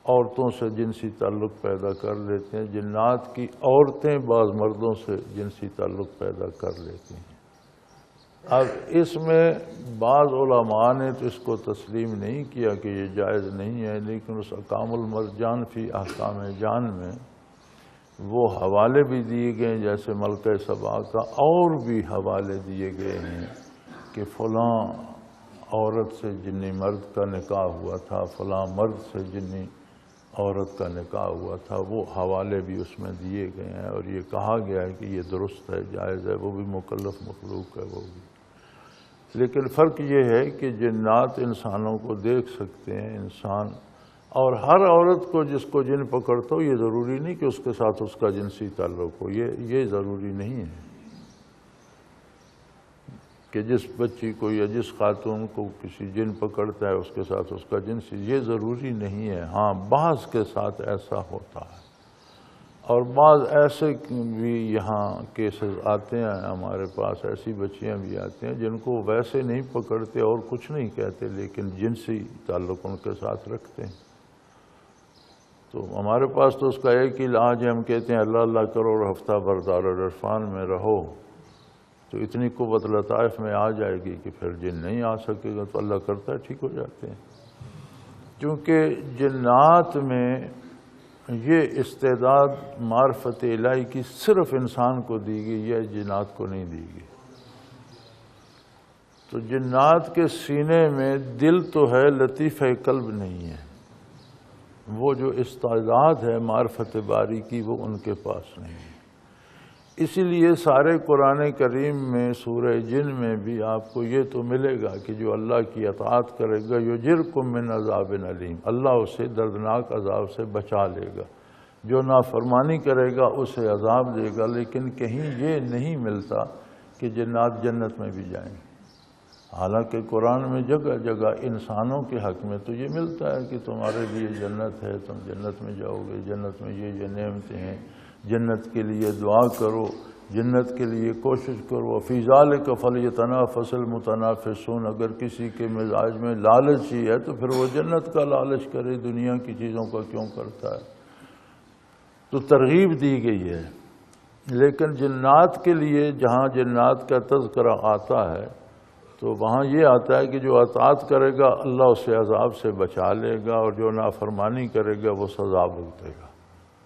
عورتوں سے جنسی تعلق پیدا کر لیتے ہیں، جنات کی عورتیں بعض مردوں سے جنسی تعلق پیدا کر لیتی ہیں۔ اب اس میں بعض علماء نے تو اس کو تسلیم نہیں کیا کہ یہ جائز نہیں ہے، لیکن اس اقام المرجان فی احکام جان میں وہ حوالے بھی دیے گئے ہیں، جیسے ملکہ سبا کا، اور بھی حوالے دیے گئے ہیں کہ فلاں عورت سے جنی مرد کا نکاح ہوا تھا، فلاں مرد سے جنی عورت کا نکاح ہوا تھا، وہ حوالے بھی اس میں دیے گئے ہیں، اور یہ کہا گیا ہے کہ یہ درست ہے، جائز ہے، وہ بھی مکلف مخلوق ہے وہ بھی۔ لیکن فرق یہ ہے کہ جنات انسانوں کو دیکھ سکتے ہیں، انسان، اور ہر عورت کو جس کو جن پکڑتا ہو یہ ضروری نہیں کہ اس کے ساتھ اس کا جنسی تعلق ہو، یہ ضروری نہیں ہے کہ جس بچی کو یا جس خاتون کو کسی جن پکڑتا ہے اس کے ساتھ اس کا جنسی، یہ ضروری نہیں ہے۔ ہاں، بعض کے ساتھ ایسا ہوتا ہے، اور بعض ایسے بھی یہاں کیسز آتے ہیں ہمارے پاس، ایسی بچیاں بھی آتی ہیں جن کو ویسے نہیں پکڑتے اور کچھ نہیں کہتے، لیکن جنسی تعلق ان کے ساتھ رکھتے ہیں۔ تو ہمارے پاس تو اس کا ایک ہی علاج ہے، ہم کہتے ہیں اللہ اللہ کرو اور ہفتہ بھر دارالعرفان میں رہو، تو اتنی قوت لطائف میں آ جائے گی کہ پھر جن نہیں آ سکے گا، تو اللہ کرتا ہے ٹھیک ہو جاتے ہیں۔ کیونکہ جنات میں یہ استعداد معرفت الہی کی صرف انسان کو دی گئی ہے، جنات کو نہیں دی گئی۔ تو جنات کے سینے میں دل تو ہے، لطیفہ قلب نہیں ہے، وہ جو استعداد ہے معرفت باری کی وہ ان کے پاس نہیں ہے۔ اسی لیے سارے قرآن کریم میں سورہ جن میں بھی آپ کو یہ تو ملے گا کہ جو اللہ کی اطاعت کرے گا یجرکم من عذاب علیم، اللہ اسے دردناک عذاب سے بچا لے گا، جو نافرمانی کرے گا اسے عذاب دے گا۔ لیکن کہیں یہ نہیں ملتا کہ جنات جنت میں بھی جائیں، حالانکہ قرآن میں جگہ جگہ انسانوں کے حق میں تو یہ ملتا ہے کہ تمہارے لیے جنت ہے، تم جنت میں جاؤ گے، جنت میں یہ نعمتیں ہیں، جنت کے لیے دعا کرو، جنت کے لیے کوشش کرو، فی ذالک فلیتنافس المتنافسون۔ اگر کسی کے مزاج میں لالچ ہی ہے تو پھر وہ جنت کا لالچ کرے، دنیا کی چیزوں کا کیوں کرتا ہے؟ تو ترغیب دی گئی ہے۔ لیکن جنات کے لیے جہاں جنات کا تذکرہ آتا ہے تو وہاں یہ آتا ہے کہ جو اطاعت کرے گا اللہ اسے عذاب سے بچا لے گا، اور جو نافرمانی کرے گا وہ سزا بھگتے گا۔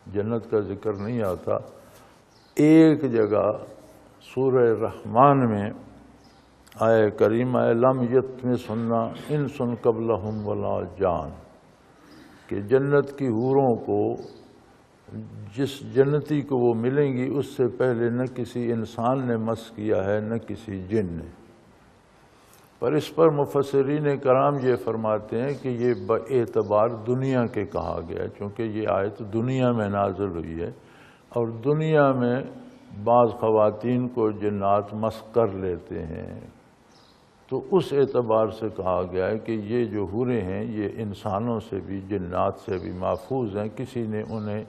جنت کا ذکر نہیں آتا۔ ایک جگہ سورہ رحمان میں آیہ کریمہ لم یطمثہن انس قبلہم ولا جان، کہ جنت کی حوروں کو، جس جنتی کو وہ ملیں گی اس سے پہلے نہ کسی انسان نے مس کیا ہے نہ کسی جن نے۔ پر اس پر مفسرین کرام یہ فرماتے ہیں کہ یہ باعتبار دنیا کے کہا گیا ہے، چونکہ یہ آیت دنیا میں نازل ہوئی ہے، اور دنیا میں بعض خواتین کو جنات مس کر لیتے ہیں، تو اس اعتبار سے کہا گیا ہے کہ یہ جو حوریں ہیں یہ انسانوں سے بھی جنات سے بھی محفوظ ہیں، کسی نے انہیں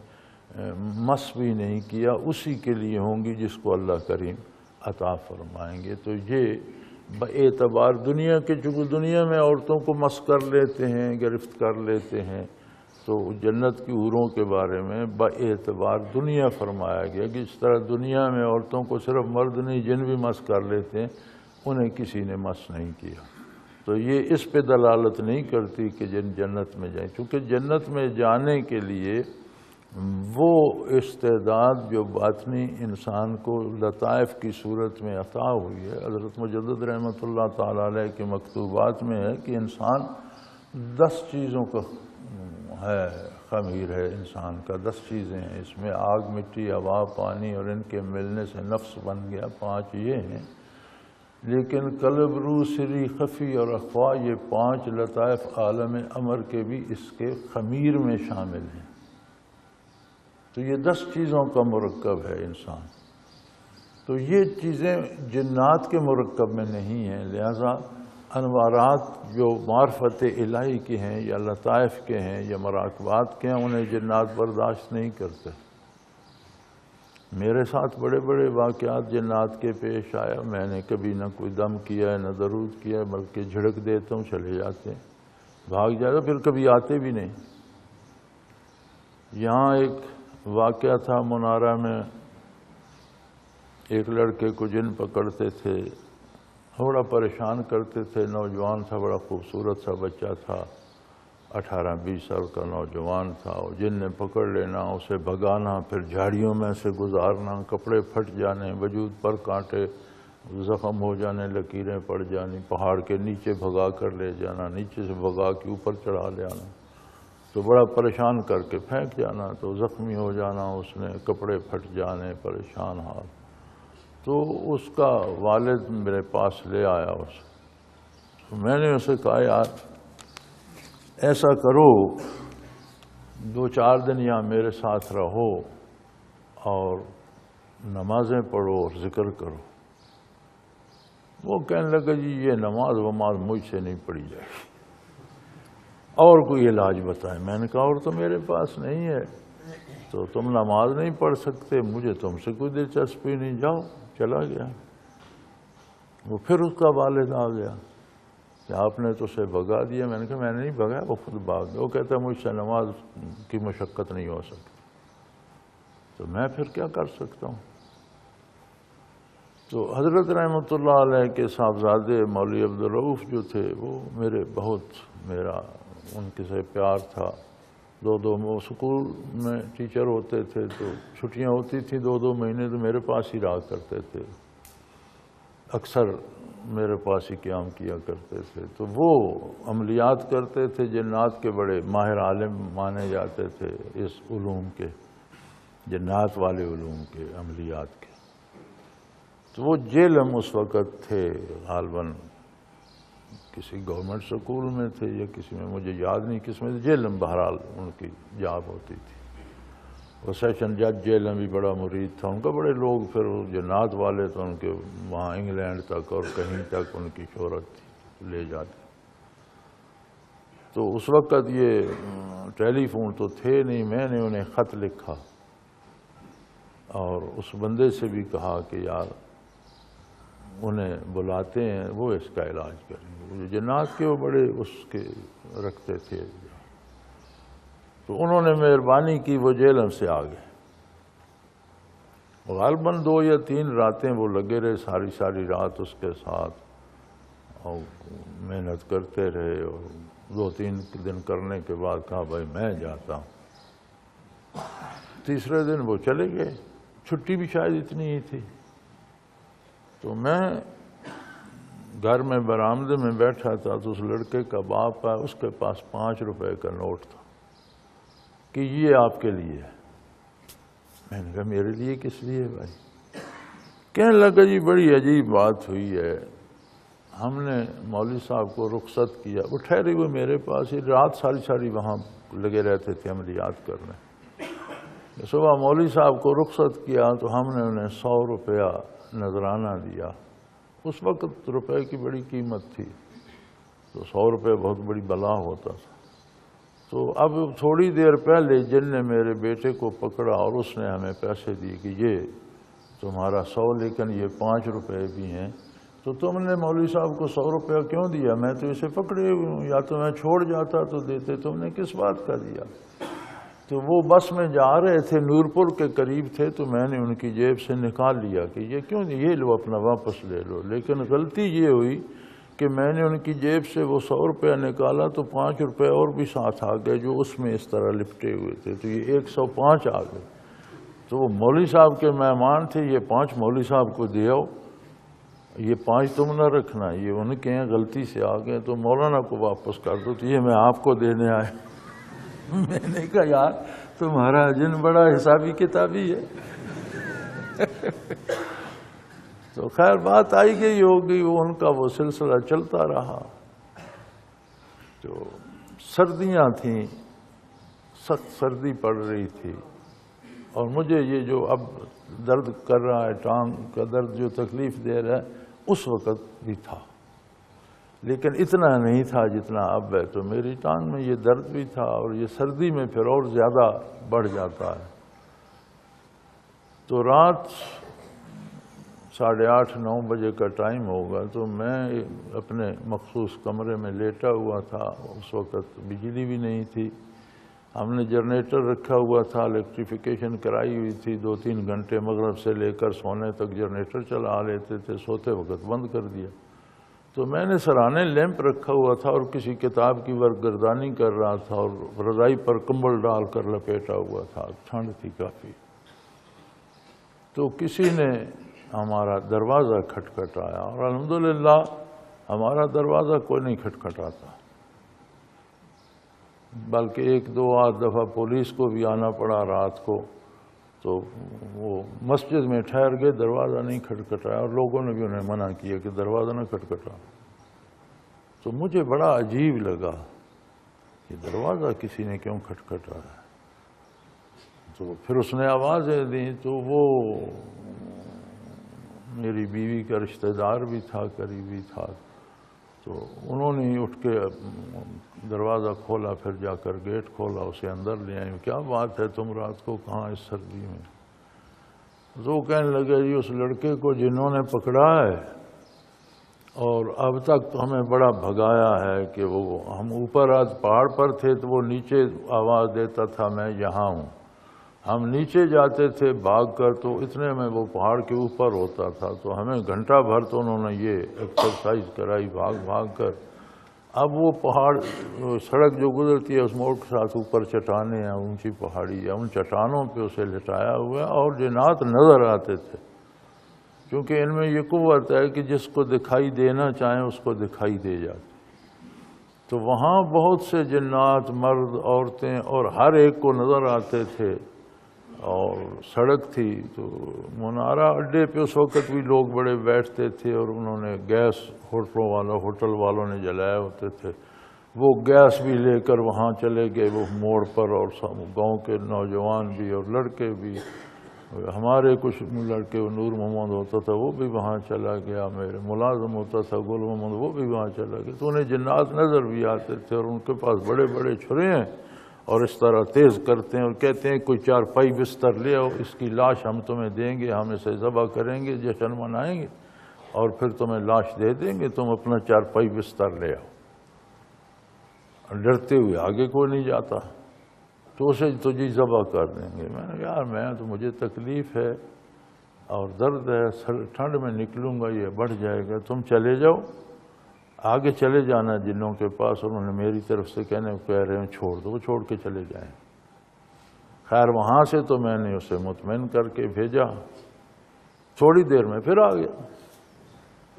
مس بھی نہیں کیا، اسی کے لیے ہوں گی جس کو اللہ کریم عطا فرمائیں گے۔ تو یہ باعتبار دنیا کے، چونکہ دنیا میں عورتوں کو مس کر لیتے ہیں، گرفت کر لیتے ہیں، تو جنت کی حوروں کے بارے میں باعتبار دنیا فرمایا گیا کہ اس طرح دنیا میں عورتوں کو صرف مرد نہیں جن بھی مس کر لیتے ہیں، انہیں کسی نے مس نہیں کیا۔ تو یہ اس پہ دلالت نہیں کرتی کہ جنت میں جائیں، چونکہ جنت میں جانے کے لیے وہ استعداد جو باطنی انسان کو لطائف کی صورت میں عطا ہوئی ہے، حضرت مجدد رحمۃ اللہ تعالیٰ علیہ کے مکتوبات میں ہے کہ انسان 10 چیزوں کا ہے، خمیر ہے انسان کا، 10 چیزیں ہیں اس میں، آگ، مٹی، ہوا، پانی اور ان کے ملنے سے نفس بن گیا، 5 یہ ہیں۔ لیکن قلب، روح، سری، خفی اور اخفا، یہ 5 لطائف عالم امر کے بھی اس کے خمیر میں شامل ہیں۔ تو یہ 10 چیزوں کا مرکب ہے انسان۔ تو یہ چیزیں جنات کے مرکب میں نہیں ہیں، لہذا انوارات جو معرفت الہی کے ہیں یا لطائف کے ہیں یا مراقبات کے ہیں، انہیں جنات برداشت نہیں کرتے۔ میرے ساتھ بڑے بڑے واقعات جنات کے پیش آیا، میں نے کبھی نہ کوئی دم کیا ہے نہ درود کیا ہے، بلکہ جھڑک دیتا ہوں چلے جاتے ہیں، بھاگ جاتا، پھر کبھی آتے بھی نہیں۔ یہاں ایک واقعہ تھا منارہ میں، ایک لڑکے کو جن پکڑتے تھے، تھوڑا پریشان کرتے تھے، نوجوان تھا، بڑا خوبصورت سا بچہ تھا، 18-20 سال کا نوجوان تھا، اور جن نے پکڑ لینا، اسے بھگانا، پھر جھاڑیوں میں سے گزارنا، کپڑے پھٹ جانے، وجود پر کانٹے زخم ہو جانے، لکیریں پڑ جانی، پہاڑ کے نیچے بھگا کر لے جانا، نیچے سے بھگا کے اوپر چڑھا لے آنا، تو بڑا پریشان کر کے پھینک جانا، تو زخمی ہو جانا، اس نے کپڑے پھٹ جانے، پریشان حال۔ تو اس کا والد میرے پاس لے آیا اسے، تو میں نے اسے کہا یار ایسا کرو، 2-4 دن یہاں میرے ساتھ رہو اور نمازیں پڑھو اور ذکر کرو۔ وہ کہنے لگا جی یہ نماز وماز مجھ سے نہیں پڑھی جائے گی، اور کوئی علاج بتائیں۔ میں نے کہا اور تو میرے پاس نہیں ہے، تو تم نماز نہیں پڑھ سکتے، مجھے تم سے کوئی دلچسپی نہیں، جاؤ۔ چلا گیا۔ وہ پھر اس کا والد آ گیا کہ آپ نے تو اسے بھگا دیا۔ میں نے کہا میں نے نہیں بھگایا، وہ خود بھاگ گیا۔ وہ کہتا ہے مجھ سے نماز کی مشقت نہیں ہو سکتی، تو میں پھر کیا کر سکتا ہوں؟ تو حضرت رحمۃ اللہ علیہ کے صاحبزادے مولوی عبدالرؤف جو تھے، وہ میرا ان کے سے پیار تھا۔ 2 سکول میں ٹیچر ہوتے تھے، تو چھٹیاں ہوتی تھیں 2 مہینے، تو میرے پاس ہی رہا کرتے تھے، اکثر میرے پاس ہی قیام کیا کرتے تھے۔ تو وہ عملیات کرتے تھے، جنات کے بڑے ماہر عالم مانے جاتے تھے، اس علوم کے، جنات والے علوم کے، عملیات کے۔ تو وہ جیلم اس وقت تھے، غالباً کسی گورنمنٹ سکول میں تھے یا کسی میں، مجھے یاد نہیں کس میں، جیلم بہرحال ان کی جاب ہوتی تھی۔ وہ سیشن جج جیلم بھی بڑا مرید تھا ان کا، بڑے لوگ پھر جنات والے تو ان کے وہاں انگلینڈ تک اور کہیں تک ان کی شہرت تھی، لے جاتے۔ تو اس وقت یہ ٹیلی فون تو تھے نہیں، میں نے انہیں خط لکھا اور اس بندے سے بھی کہا کہ یار انہیں بلاتے ہیں، وہ اس کا علاج کریں گے۔ جنات کے وہ بڑے اس کے رکھتے تھے، تو انہوں نے مہربانی کی، وہ جیلم سے آ گئے۔ غالباً 2 یا 3 راتیں وہ لگے رہے، ساری رات اس کے ساتھ، اور محنت کرتے رہے، اور 2-3 دن کرنے کے بعد کہا بھائی میں جاتا ہوں۔ تیسرے دن وہ چلے گئے، چھٹی بھی شاید اتنی ہی تھی۔ تو میں گھر میں برآمدے میں بیٹھا تھا، تو اس لڑکے کا باپ آیا، اس کے پاس 5 روپے کا نوٹ تھا کہ یہ آپ کے لیے ہے۔ میں نے کہا میرے لیے کس لیے بھائی؟ کہنے لگا جی بڑی عجیب بات ہوئی ہے، ہم نے مولوی صاحب کو رخصت کیا، وہ ٹھہرے ہوئے میرے پاس ہی، رات ساری وہاں لگے رہتے تھے عملیات کرنے۔ صبح مولوی صاحب کو رخصت کیا تو ہم نے انہیں 100 روپیہ نذرانہ دیا۔ اس وقت روپے کی بڑی قیمت تھی، تو 100 روپے بہت بڑی بلا ہوتا تھا۔ تو اب تھوڑی دیر پہلے جن نے میرے بیٹے کو پکڑا اور اس نے ہمیں پیسے دیے کہ یہ تمہارا 100 لیکن یہ 5 روپے بھی ہیں، تو تم نے مولوی صاحب کو 100 روپیہ کیوں دیا؟ میں تو اسے پکڑے ہوئے ہوں، یا تو میں چھوڑ جاتا تو دیتے، تم نے کس بات کا دیا؟ تو وہ بس میں جا رہے تھے، نورپور کے قریب تھے، تو میں نے ان کی جیب سے نکال لیا کہ یہ کیوں نہیں، یہ لو اپنا واپس لے لو۔ لیکن غلطی یہ ہوئی کہ میں نے ان کی جیب سے وہ 100 روپیہ نکالا تو 5 روپے اور بھی ساتھ آ گئے جو اس میں اس طرح لپٹے ہوئے تھے، تو یہ 105 آ گئے۔ تو وہ مولوی صاحب کے مہمان تھے، یہ 5 مولوی صاحب کو دے آؤ، یہ 5 تم نہ رکھنا، یہ ان کے ہیں غلطی سے آ گئے تو مولانا کو واپس کر دو، تو یہ میں آپ کو دینے آئے۔ میں نے کہا یار تمہارا جن بڑا حسابی کتابی ہے۔ تو خیر بات آئی گئی ہوگی، وہ ان کا وہ سلسلہ چلتا رہا۔ تو سردیاں تھیں، سخت سردی پڑ رہی تھی، اور مجھے یہ جو اب درد کر رہا ہے، ٹانگ کا درد جو تکلیف دے رہا ہے، اس وقت بھی تھا، لیکن اتنا نہیں تھا جتنا اب ہے۔ تو میری ٹانگ میں یہ درد بھی تھا، اور یہ سردی میں پھر اور زیادہ بڑھ جاتا ہے۔ تو رات 8:30-9 بجے کا ٹائم ہوگا، تو میں اپنے مخصوص کمرے میں لیٹا ہوا تھا۔ اس وقت بجلی بھی نہیں تھی، ہم نے جنریٹر رکھا ہوا تھا، الیکٹریفیکیشن کرائی ہوئی تھی، 2-3 گھنٹے مغرب سے لے کر سونے تک جنریٹر چلا لیتے تھے، سوتے وقت بند کر دیا۔ تو میں نے سرانے لیمپ رکھا ہوا تھا اور کسی کتاب کی ورگردانی کر رہا تھا، اور رضائی پر کمبل ڈال کر لپیٹا ہوا تھا، ٹھنڈ تھی کافی۔ تو کسی نے ہمارا دروازہ کھٹکھٹایا، اور الحمدللہ ہمارا دروازہ کوئی نہیں کھٹکھٹاتا، بلکہ 1-2 دفعہ پولیس کو بھی آنا پڑا رات کو۔ تو وہ مسجد میں ٹھہر گئے، دروازہ نہیں کھٹکھٹایا، اور لوگوں نے بھی انہیں منع کیا کہ دروازہ نہ کھٹکھٹا۔ تو مجھے بڑا عجیب لگا کہ دروازہ کسی نے کیوں کھٹکھٹایا۔ تو پھر اس نے آوازیں دیں، تو وہ میری بیوی کا رشتہ دار بھی تھا، قریبی تھا، تو انہوں نے اٹھ کے دروازہ کھولا، پھر جا کر گیٹ کھولا، اسے اندر لے آئے۔ کیا بات ہے تم رات کو کہاں اس سردی میں؟ تو کہنے لگے جی اس لڑکے کو جنہوں نے پکڑا ہے، اور اب تک تو ہمیں بڑا بھگایا ہے کہ وہ ہم اوپر آج پہاڑ پر تھے تو وہ نیچے آواز دیتا تھا میں یہاں ہوں، ہم نیچے جاتے تھے بھاگ کر تو اتنے میں وہ پہاڑ کے اوپر ہوتا تھا، تو ہمیں گھنٹہ بھر تو انہوں نے یہ ایکسرسائز کرائی بھاگ بھاگ کر۔ اب وہ پہاڑ سڑک جو گزرتی ہے اس موڑ کے ساتھ اوپر چٹانیں ہیں، اونچی پہاڑی ہے، ان چٹانوں پہ اسے لٹایا ہوا ہے، اور جنات نظر آتے تھے، کیونکہ ان میں یہ قوت ہے کہ جس کو دکھائی دینا چاہیں اس کو دکھائی دے جاتی۔ تو وہاں بہت سے جنات، مرد، عورتیں، اور ہر ایک کو نظر آتے تھے، اور سڑک تھی۔ تو منارہ اڈے پہ اس وقت بھی لوگ بڑے بیٹھتے تھے، اور انہوں نے گیس ہوٹل والوں نے جلائے ہوتے تھے، وہ گیس بھی لے کر وہاں چلے گئے وہ موڑ پر، اور گاؤں کے نوجوان بھی اور لڑکے بھی، ہمارے کچھ لڑکے، نور محمد ہوتا تھا وہ بھی وہاں چلا گیا، میرے ملازم ہوتا تھا گل محمد وہ بھی وہاں چلا گیا۔ تو انہیں جنات نظر بھی آتے تھے، اور ان کے پاس بڑے بڑے چھرے ہیں، اور اس طرح تیز کرتے ہیں اور کہتے ہیں کوئی 4 بستر لے آؤ، اس کی لاش ہم تمہیں دیں گے، ہم اسے ذبح کریں گے، جشن منائیں گے، اور پھر تمہیں لاش دے دیں گے، تم اپنا 4 بستر لے آؤ۔ ڈرتے ہوئے آگے کوئی نہیں جاتا، تو اسے تو جی ذبح کر دیں گے۔ میں نے کہا یار تو مجھے تکلیف ہے اور درد ہے، ٹھنڈ میں نکلوں گا یہ بڑھ جائے گا، تم چلے جاؤ، آگے چلے جانا جنوں کے پاس۔ انہوں نے میری طرف سے کہہ رہے ہیں چھوڑ دو، وہ چھوڑ کے چلے جائیں۔ خیر وہاں سے تو میں نے اسے مطمئن کر کے بھیجا، تھوڑی دیر میں پھر آ گیا۔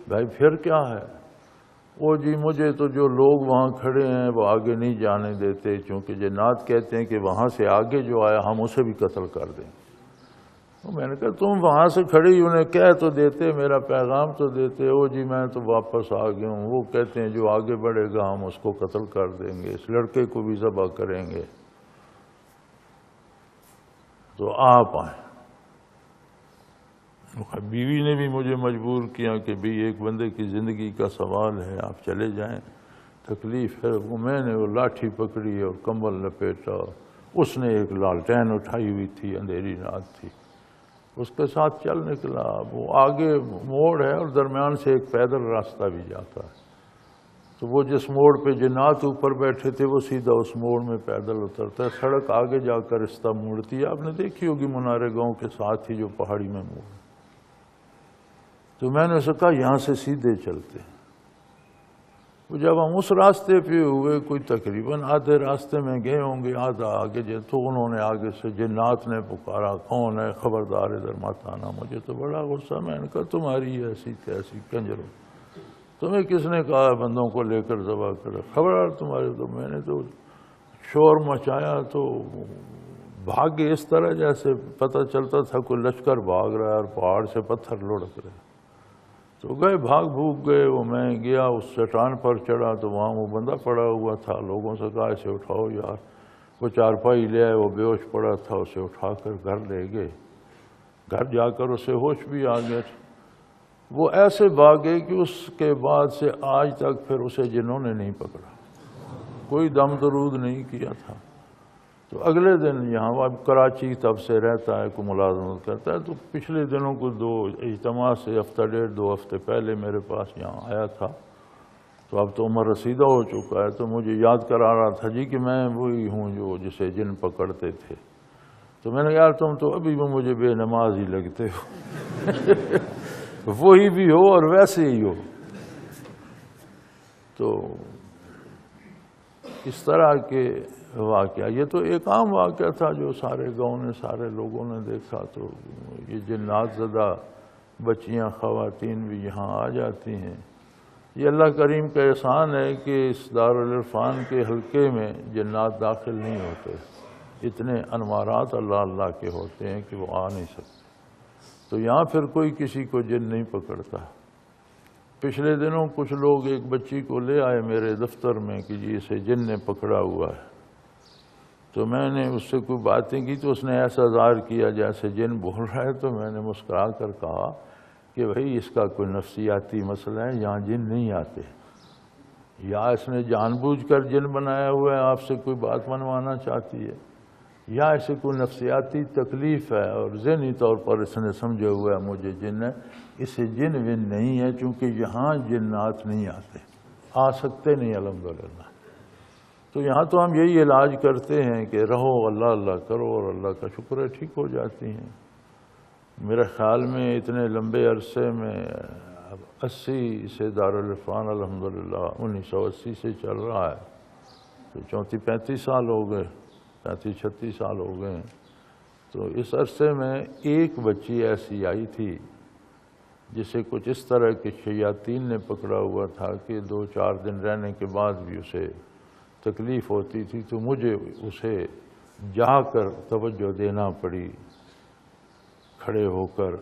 بھائی پھر کیا ہے؟ وہ جی مجھے تو جو لوگ وہاں کھڑے ہیں وہ آگے نہیں جانے دیتے، چونکہ جنات کہتے ہیں کہ وہاں سے آگے جو آیا ہم اسے بھی قتل کر دیں۔ تو میں نے کہا تم وہاں سے کھڑی انہیں کہہ تو دیتے، میرا پیغام تو دیتے ہو۔ جی میں تو واپس آ گیا ہوں، وہ کہتے ہیں جو آگے بڑھے گا ہم اس کو قتل کر دیں گے، اس لڑکے کو بھی ذبح کریں گے۔ تو آپ آئیں۔ بیوی نے بھی مجھے مجبور کیا کہ بھی ایک بندے کی زندگی کا سوال ہے، آپ چلے جائیں، تکلیف ہے۔ میں نے وہ لاٹھی پکڑی اور کمبل لپیٹا، اس نے ایک لالٹین اٹھائی ہوئی تھی، اندھیری رات تھی، اس کے ساتھ چل نکلا۔ وہ آگے موڑ ہے اور درمیان سے ایک پیدل راستہ بھی جاتا ہے، تو وہ جس موڑ پہ جنات اوپر بیٹھے تھے وہ سیدھا اس موڑ میں پیدل اترتا ہے، سڑک آگے جا کر رستہ موڑتی ہے۔ آپ نے دیکھی ہوگی منارے گاؤں کے ساتھ ہی جو پہاڑی میں موڑ۔ تو میں نے اسے کہا یہاں سے سیدھے چلتے ہیں۔ وہ جب ہم اس راستے پہ ہوئے، کوئی تقریباً آدھے راستے میں گئے ہوں گے، آدھا آگے جو تو انہوں نے آگے سے جنات نے پکارا، کون ہے خبردار ادھر مت آنا۔ مجھے تو بڑا غصہ، میں نے کہا تمہاری ایسی کیسی کنجروں، تمہیں کس نے کہا بندوں کو لے کر ذبح کرے؟ خبردار تمہارے۔ تو میں نے تو شور مچایا تو بھاگے اس طرح جیسے پتہ چلتا تھا کوئی لشکر بھاگ رہا ہے اور پہاڑ سے پتھر لڑک رہے۔ تو گئے، بھاگ بھوگ گئے۔ وہ میں گیا اس چٹان پر چڑھا تو وہاں وہ بندہ پڑا ہوا تھا، لوگوں سے کہا اسے اٹھاؤ یار۔ وہ چارپائی لے آئے، وہ بے ہوش پڑا تھا، اسے اٹھا کر گھر لے گئے۔ گھر جا کر اسے ہوش بھی آ گیا۔ وہ ایسے بھاگے کہ اس کے بعد سے آج تک پھر اسے جنہوں نے نہیں پکڑا، کوئی دم درود نہیں کیا تھا۔ تو اگلے دن یہاں اب کراچی تب سے رہتا ہے، کوئی ملازمت کرتا ہے، تو پچھلے دنوں کو 2 اجتماع سے ہفتہ ڈیڑھ 2 ہفتے پہلے میرے پاس یہاں آیا تھا۔ تو اب تو عمر رسیدہ ہو چکا ہے، تو مجھے یاد کرا رہا تھا جی کہ میں وہی ہوں جو جسے جن پکڑتے تھے۔ تو میں نے کہا یار تم تو ابھی بھی مجھے بے نماز ہی لگتے ہو وہی بھی ہو اور ویسے ہی ہو۔ تو اس طرح کے واقعہ، یہ تو ایک عام واقعہ تھا جو سارے گاؤں نے، سارے لوگوں نے دیکھا۔ تو یہ جنات زدہ بچیاں، خواتین بھی یہاں آ جاتی ہیں۔ یہ اللہ کریم کا احسان ہے کہ اس دارالعرفان کے حلقے میں جنات داخل نہیں ہوتے، اتنے انوارات اللہ کے ہوتے ہیں کہ وہ آ نہیں سکتے۔ تو یہاں پھر کوئی کسی کو جن نہیں پکڑتا۔ پچھلے دنوں کچھ لوگ ایک بچی کو لے آئے میرے دفتر میں کہ جی اسے جن نے پکڑا ہوا ہے۔ تو میں نے اس سے کوئی باتیں کی تو اس نے ایسا ظاہر کیا جیسے جن بول رہا ہے۔ تو میں نے مسکرا کر کہا کہ بھائی اس کا کوئی نفسیاتی مسئلہ ہے، یہاں جن نہیں آتے، یا اس نے جان بوجھ کر جن بنایا ہوا ہے، آپ سے کوئی بات منوانا چاہتی ہے، یا اسے کوئی نفسیاتی تکلیف ہے اور ذہنی طور پر اس نے سمجھا ہوا ہے مجھے جن ہے۔ اسے جن ون نہیں ہے، چونکہ یہاں جنات نہیں آتے، آ سکتے نہیں الحمدللہ۔ تو یہاں تو ہم یہی علاج کرتے ہیں کہ رہو، اللہ اللہ کرو اور اللہ کا شکر ہے ٹھیک ہو جاتی ہیں۔ میرے خیال میں اتنے لمبے عرصے میں 80 سے دارالعرفان الحمدللہ 1980 سے چل رہا ہے، تو 34-35 سال ہو گئے، 35-36 سال ہو گئے ہیں۔ تو اس عرصے میں ایک بچی ایسی آئی تھی جسے کچھ اس طرح کے شیاطین نے پکڑا ہوا تھا کہ 2-4 دن رہنے کے بعد بھی اسے تکلیف ہوتی تھی، تو مجھے اسے جا کر توجہ دینا پڑی، کھڑے ہو کر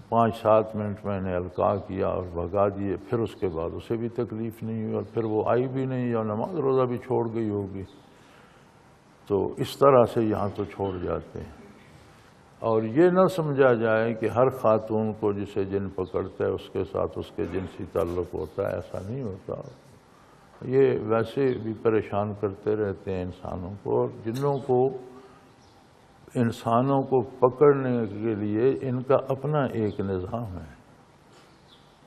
5-7 منٹ میں نے القاء کیا اور بھگا دیے۔ پھر اس کے بعد اسے بھی تکلیف نہیں ہوئی اور پھر وہ آئی بھی نہیں اور نماز روزہ بھی چھوڑ گئی ہوگی۔ تو اس طرح سے یہاں تو چھوڑ جاتے ہیں۔ اور یہ نہ سمجھا جائے کہ ہر خاتون کو جسے جن پکڑتا ہے اس کے ساتھ اس کے جنسی تعلق ہوتا ہے، ایسا نہیں ہوتا۔ یہ ویسے بھی پریشان کرتے رہتے ہیں انسانوں کو، اور جنوں کو انسانوں کو پکڑنے کے لیے ان کا اپنا ایک نظام ہے،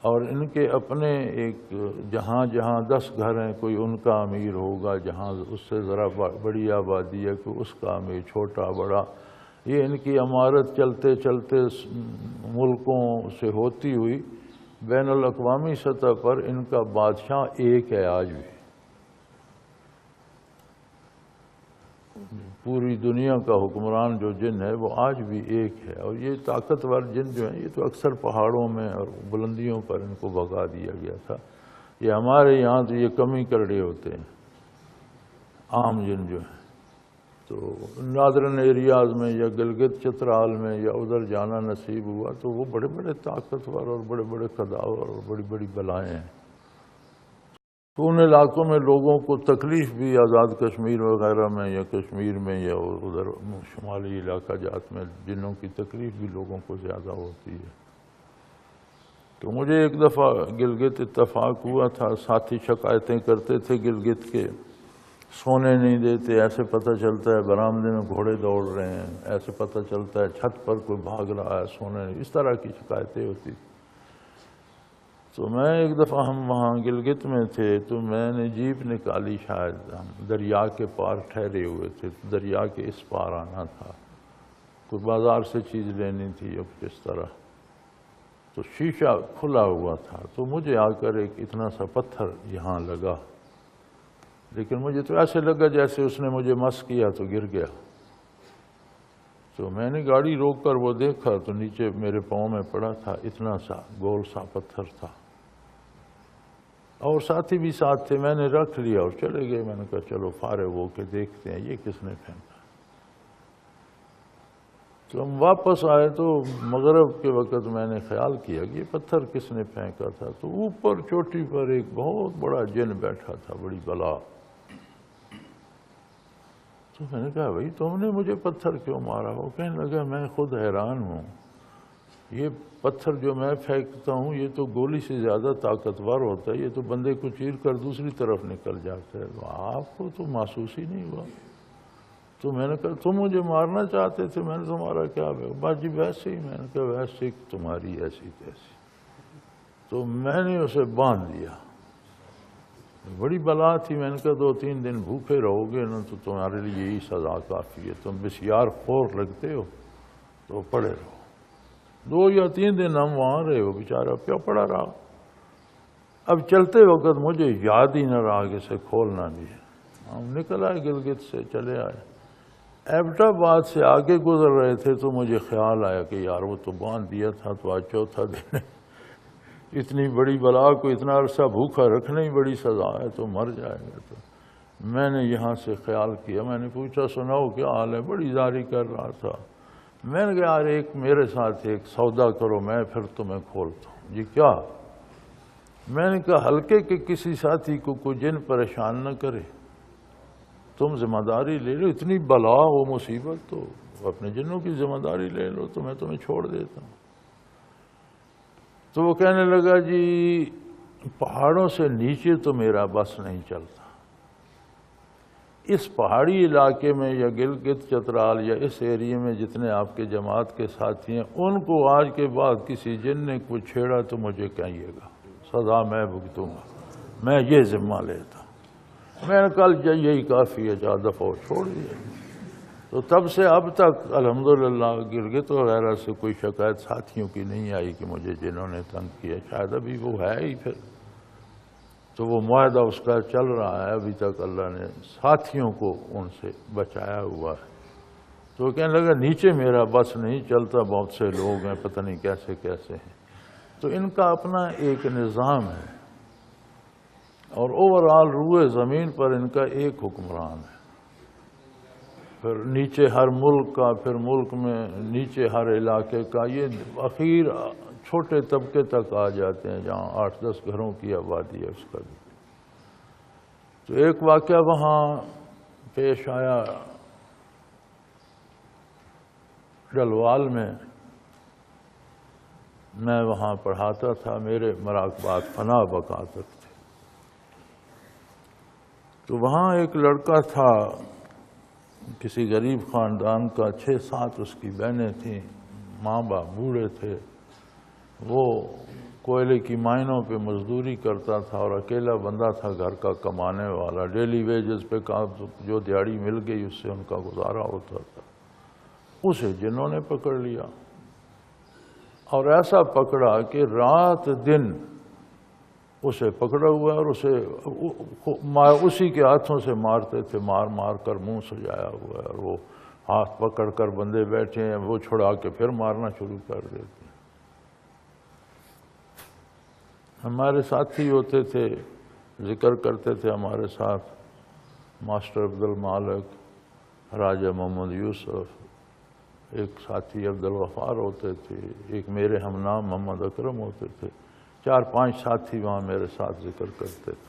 اور ان کے اپنے ایک جہاں 10 گھر ہیں کوئی ان کا امیر ہوگا، جہاں اس سے ذرا بڑی آبادی ہے کوئی اس کا امیر، چھوٹا بڑا، یہ ان کی عمارت چلتے چلتے ملکوں سے ہوتی ہوئی بین الاقوامی سطح پر ان کا بادشاہ ایک ہے آج بھی۔ پوری دنیا کا حکمران جو جن ہے وہ آج بھی ایک ہے، اور یہ طاقتور جن جو ہیں یہ تو اکثر پہاڑوں میں اور بلندیوں پر ان کو بھگا دیا گیا تھا۔ یہ ہمارے یہاں تو یہ کم ہی کرڑے ہوتے ہیں، عام جن جو ہیں۔ تو نادرن ایریاز میں یا گلگت چترال میں یا ادھر جانا نصیب ہوا تو وہ بڑے بڑے طاقتور اور بڑے بڑے قداور اور بڑی بڑی بلائیں ہیں۔ تو ان علاقوں میں لوگوں کو تکلیف بھی آزاد کشمیر وغیرہ میں یا کشمیر میں یا ادھر شمالی علاقہ جات میں جنوں کی تکلیف بھی لوگوں کو زیادہ ہوتی ہے۔ تو مجھے ایک دفعہ گلگت اتفاق ہوا تھا، ساتھی شکایتیں کرتے تھے گلگت کے، سونے نہیں دیتے، ایسے پتہ چلتا ہے برآمدے میں گھوڑے دوڑ رہے ہیں، ایسے پتہ چلتا ہے چھت پر کوئی بھاگ رہا ہے، سونے نہیں، اس طرح کی شکایتیں ہوتی۔ تو میں ایک دفعہ ہم وہاں گلگت میں تھے تو میں نے جیپ نکالی، شاید ہم دریا کے پار ٹھہرے ہوئے تھے، دریا کے اس پار آنا تھا، کوئی بازار سے چیز لینی تھی اب کس طرح۔ تو شیشہ کھلا ہوا تھا، تو مجھے آ کر ایک اتنا سا پتھر یہاں لگا، لیکن مجھے تو ایسے لگا جیسے اس نے مجھے مس کیا تو گر گیا۔ تو میں نے گاڑی روک کر وہ دیکھا تو نیچے میرے پاؤں میں پڑا تھا، اتنا سا گول سا پتھر تھا، اور ساتھی بھی ساتھ تھے۔ میں نے رکھ لیا اور چلے گئے۔ میں نے کہا چلو فارغ ہو کے دیکھتے ہیں یہ کس نے پھینکا۔ تو ہم واپس آئے تو مغرب کے وقت میں نے خیال کیا کہ یہ پتھر کس نے پھینکا تھا، تو اوپر چوٹی پر ایک بہت بڑا جن بیٹھا تھا، بڑی بلا۔ تو میں نے کہا بھائی تم نے مجھے پتھر کیوں مارا؟ وہ کہنے لگا میں خود حیران ہوں، یہ پتھر جو میں پھینکتا ہوں یہ تو گولی سے زیادہ طاقتور ہوتا ہے، یہ تو بندے کو چیر کر دوسری طرف نکل جاتا ہے، آپ کو تو محسوس ہی نہیں ہوا۔ تو میں نے کہا تم مجھے مارنا چاہتے تھے، میں نے تمہارا کیا بات؟ جی ویسے ہی۔ میں نے کہا ویسے تمہاری ایسی تیسی۔ تو میں نے اسے باندھ دیا، بڑی بلا تھی۔ میں نے کہا 2-3 دن بھوکے رہو گے نا تو تمہارے لیے یہی سزا کافی ہے، تم بسیار خور لگتے ہو تو پڑے رہو۔ 2 یا 3 دن ہم وہاں رہے، وہ بیچارہ کیا پڑا رہا۔ اب چلتے وقت مجھے یاد ہی نہ رہا کہ اسے کھولنا بھی ہے۔ ہم نکل آئے گلگت سے، چلے آئے۔ ایبٹ آباد سے آگے گزر رہے تھے تو مجھے خیال آیا کہ یار وہ تو باندھ دیا تھا، تو آج چوتھا دن ہے، اتنی بڑی بلا کو اتنا عرصہ بھوکا رکھنا ہی بڑی سزا ہے، تو مر جائے گا۔ تو میں نے یہاں سے خیال کیا، میں نے پوچھا سناؤ کیا حال ہے؟ بڑی زاری کر رہا تھا۔ میں نے کہا یار ایک میرے ساتھ ایک سودا کرو، میں پھر تمہیں کھولتا ہوں۔ جی کیا؟ میں نے کہا ہلکے کے کسی ساتھی کو کوئی جن پریشان نہ کرے، تم ذمہ داری لے لو، اتنی بلا ہو مصیبت تو اپنے جنوں کی ذمہ داری لے لو، تو میں تمہیں چھوڑ دیتا ہوں۔ تو وہ کہنے لگا جی پہاڑوں سے نیچے تو میرا بس نہیں چلتا، اس پہاڑی علاقے میں یا گلگت چترال یا اس ایریے میں جتنے آپ کے جماعت کے ساتھی ہیں، ان کو آج کے بعد کسی جن نے کوئی چھیڑا تو مجھے کہیے گا، سزا میں بھگتوں گا، میں یہ ذمہ لیتا۔ میں نے کل یہی کافی ہے، 4 دفعہ چھوڑ دیا۔ تو تب سے اب تک الحمدللہ گلگت وغیرہ سے کوئی شکایت ساتھیوں کی نہیں آئی کہ مجھے جنہوں نے تنگ کیا، شاید ابھی وہ ہے ہی پھر، تو وہ معاہدہ اس کا چل رہا ہے، ابھی تک اللہ نے ساتھیوں کو ان سے بچایا ہوا ہے۔ تو وہ کہنے لگا نیچے میرا بس نہیں چلتا، بہت سے لوگ ہیں پتہ نہیں کیسے کیسے ہیں۔ تو ان کا اپنا ایک نظام ہے، اور اوورآل روئے زمین پر ان کا ایک حکمران ہے، پھر نیچے ہر ملک کا، پھر ملک میں نیچے ہر علاقے کا، یہ اخیر چھوٹے طبقے تک آ جاتے ہیں جہاں 8-10 گھروں کی آبادی ہے اس کا بھی۔ تو ایک واقعہ وہاں پیش آیا ڈلوال میں وہاں پڑھاتا تھا، میرے مراقبات پناہ بکاتر تھے۔ تو وہاں ایک لڑکا تھا کسی غریب خاندان کا، 6-7 اس کی بہنیں تھیں، ماں باپ بوڑھے تھے، وہ کوئلے کی مائنوں پہ مزدوری کرتا تھا اور اکیلا بندہ تھا گھر کا کمانے والا، ڈیلی ویجز پہ کام، جو دیہڑی مل گئی اس سے ان کا گزارا ہوتا تھا۔ اسے جنہوں نے پکڑ لیا، اور ایسا پکڑا کہ رات دن اسے پکڑا ہوا، اور اسے اسی کے ہاتھوں سے مارتے تھے، مار مار کر منہ سجایا ہوا ہے، اور وہ ہاتھ پکڑ کر بندے بیٹھے ہیں، وہ چھڑا کے پھر مارنا شروع کر دیتے ہیں۔ ہمارے ساتھی ہوتے تھے، ذکر کرتے تھے ہمارے ساتھ، ماسٹر عبد المالک، راجہ محمد یوسف، ایک ساتھی عبد الغفار ہوتے تھے، ایک میرے ہم نام محمد اکرم ہوتے تھے، 4-5 ساتھی وہاں میرے ساتھ ذکر کرتے تھے۔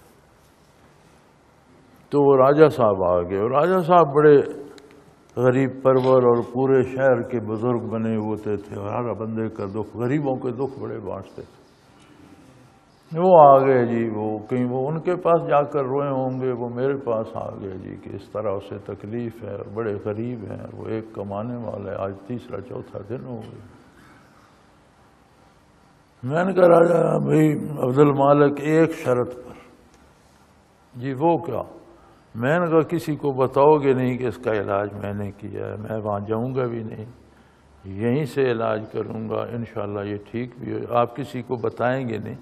تو وہ راجہ صاحب آ گئے، اور راجہ صاحب بڑے غریب پرور اور پورے شہر کے بزرگ بنے ہوتے تھے، اور ہر بندے کا دکھ، غریبوں کے دکھ بڑے بانٹتے تھے۔ وہ آ گئے جی، وہ کہیں وہ ان کے پاس جا کر روئے ہوں گے، وہ میرے پاس آ گئے جی کہ اس طرح اسے تکلیف ہے، اور بڑے غریب ہیں، وہ ایک کمانے والا ہے، آج 3-4 دن ہو گئے۔ میں نے کہا راجہ بھائی عبد المالک ایک شرط پر۔ جی وہ کیا؟ میں نے کہا کسی کو بتاؤ گے نہیں کہ اس کا علاج میں نے کیا ہے، میں وہاں جاؤں گا بھی نہیں۔ یہیں سے علاج کروں گا انشاءاللہ یہ ٹھیک بھی ہو. آپ کسی کو بتائیں گے نہیں،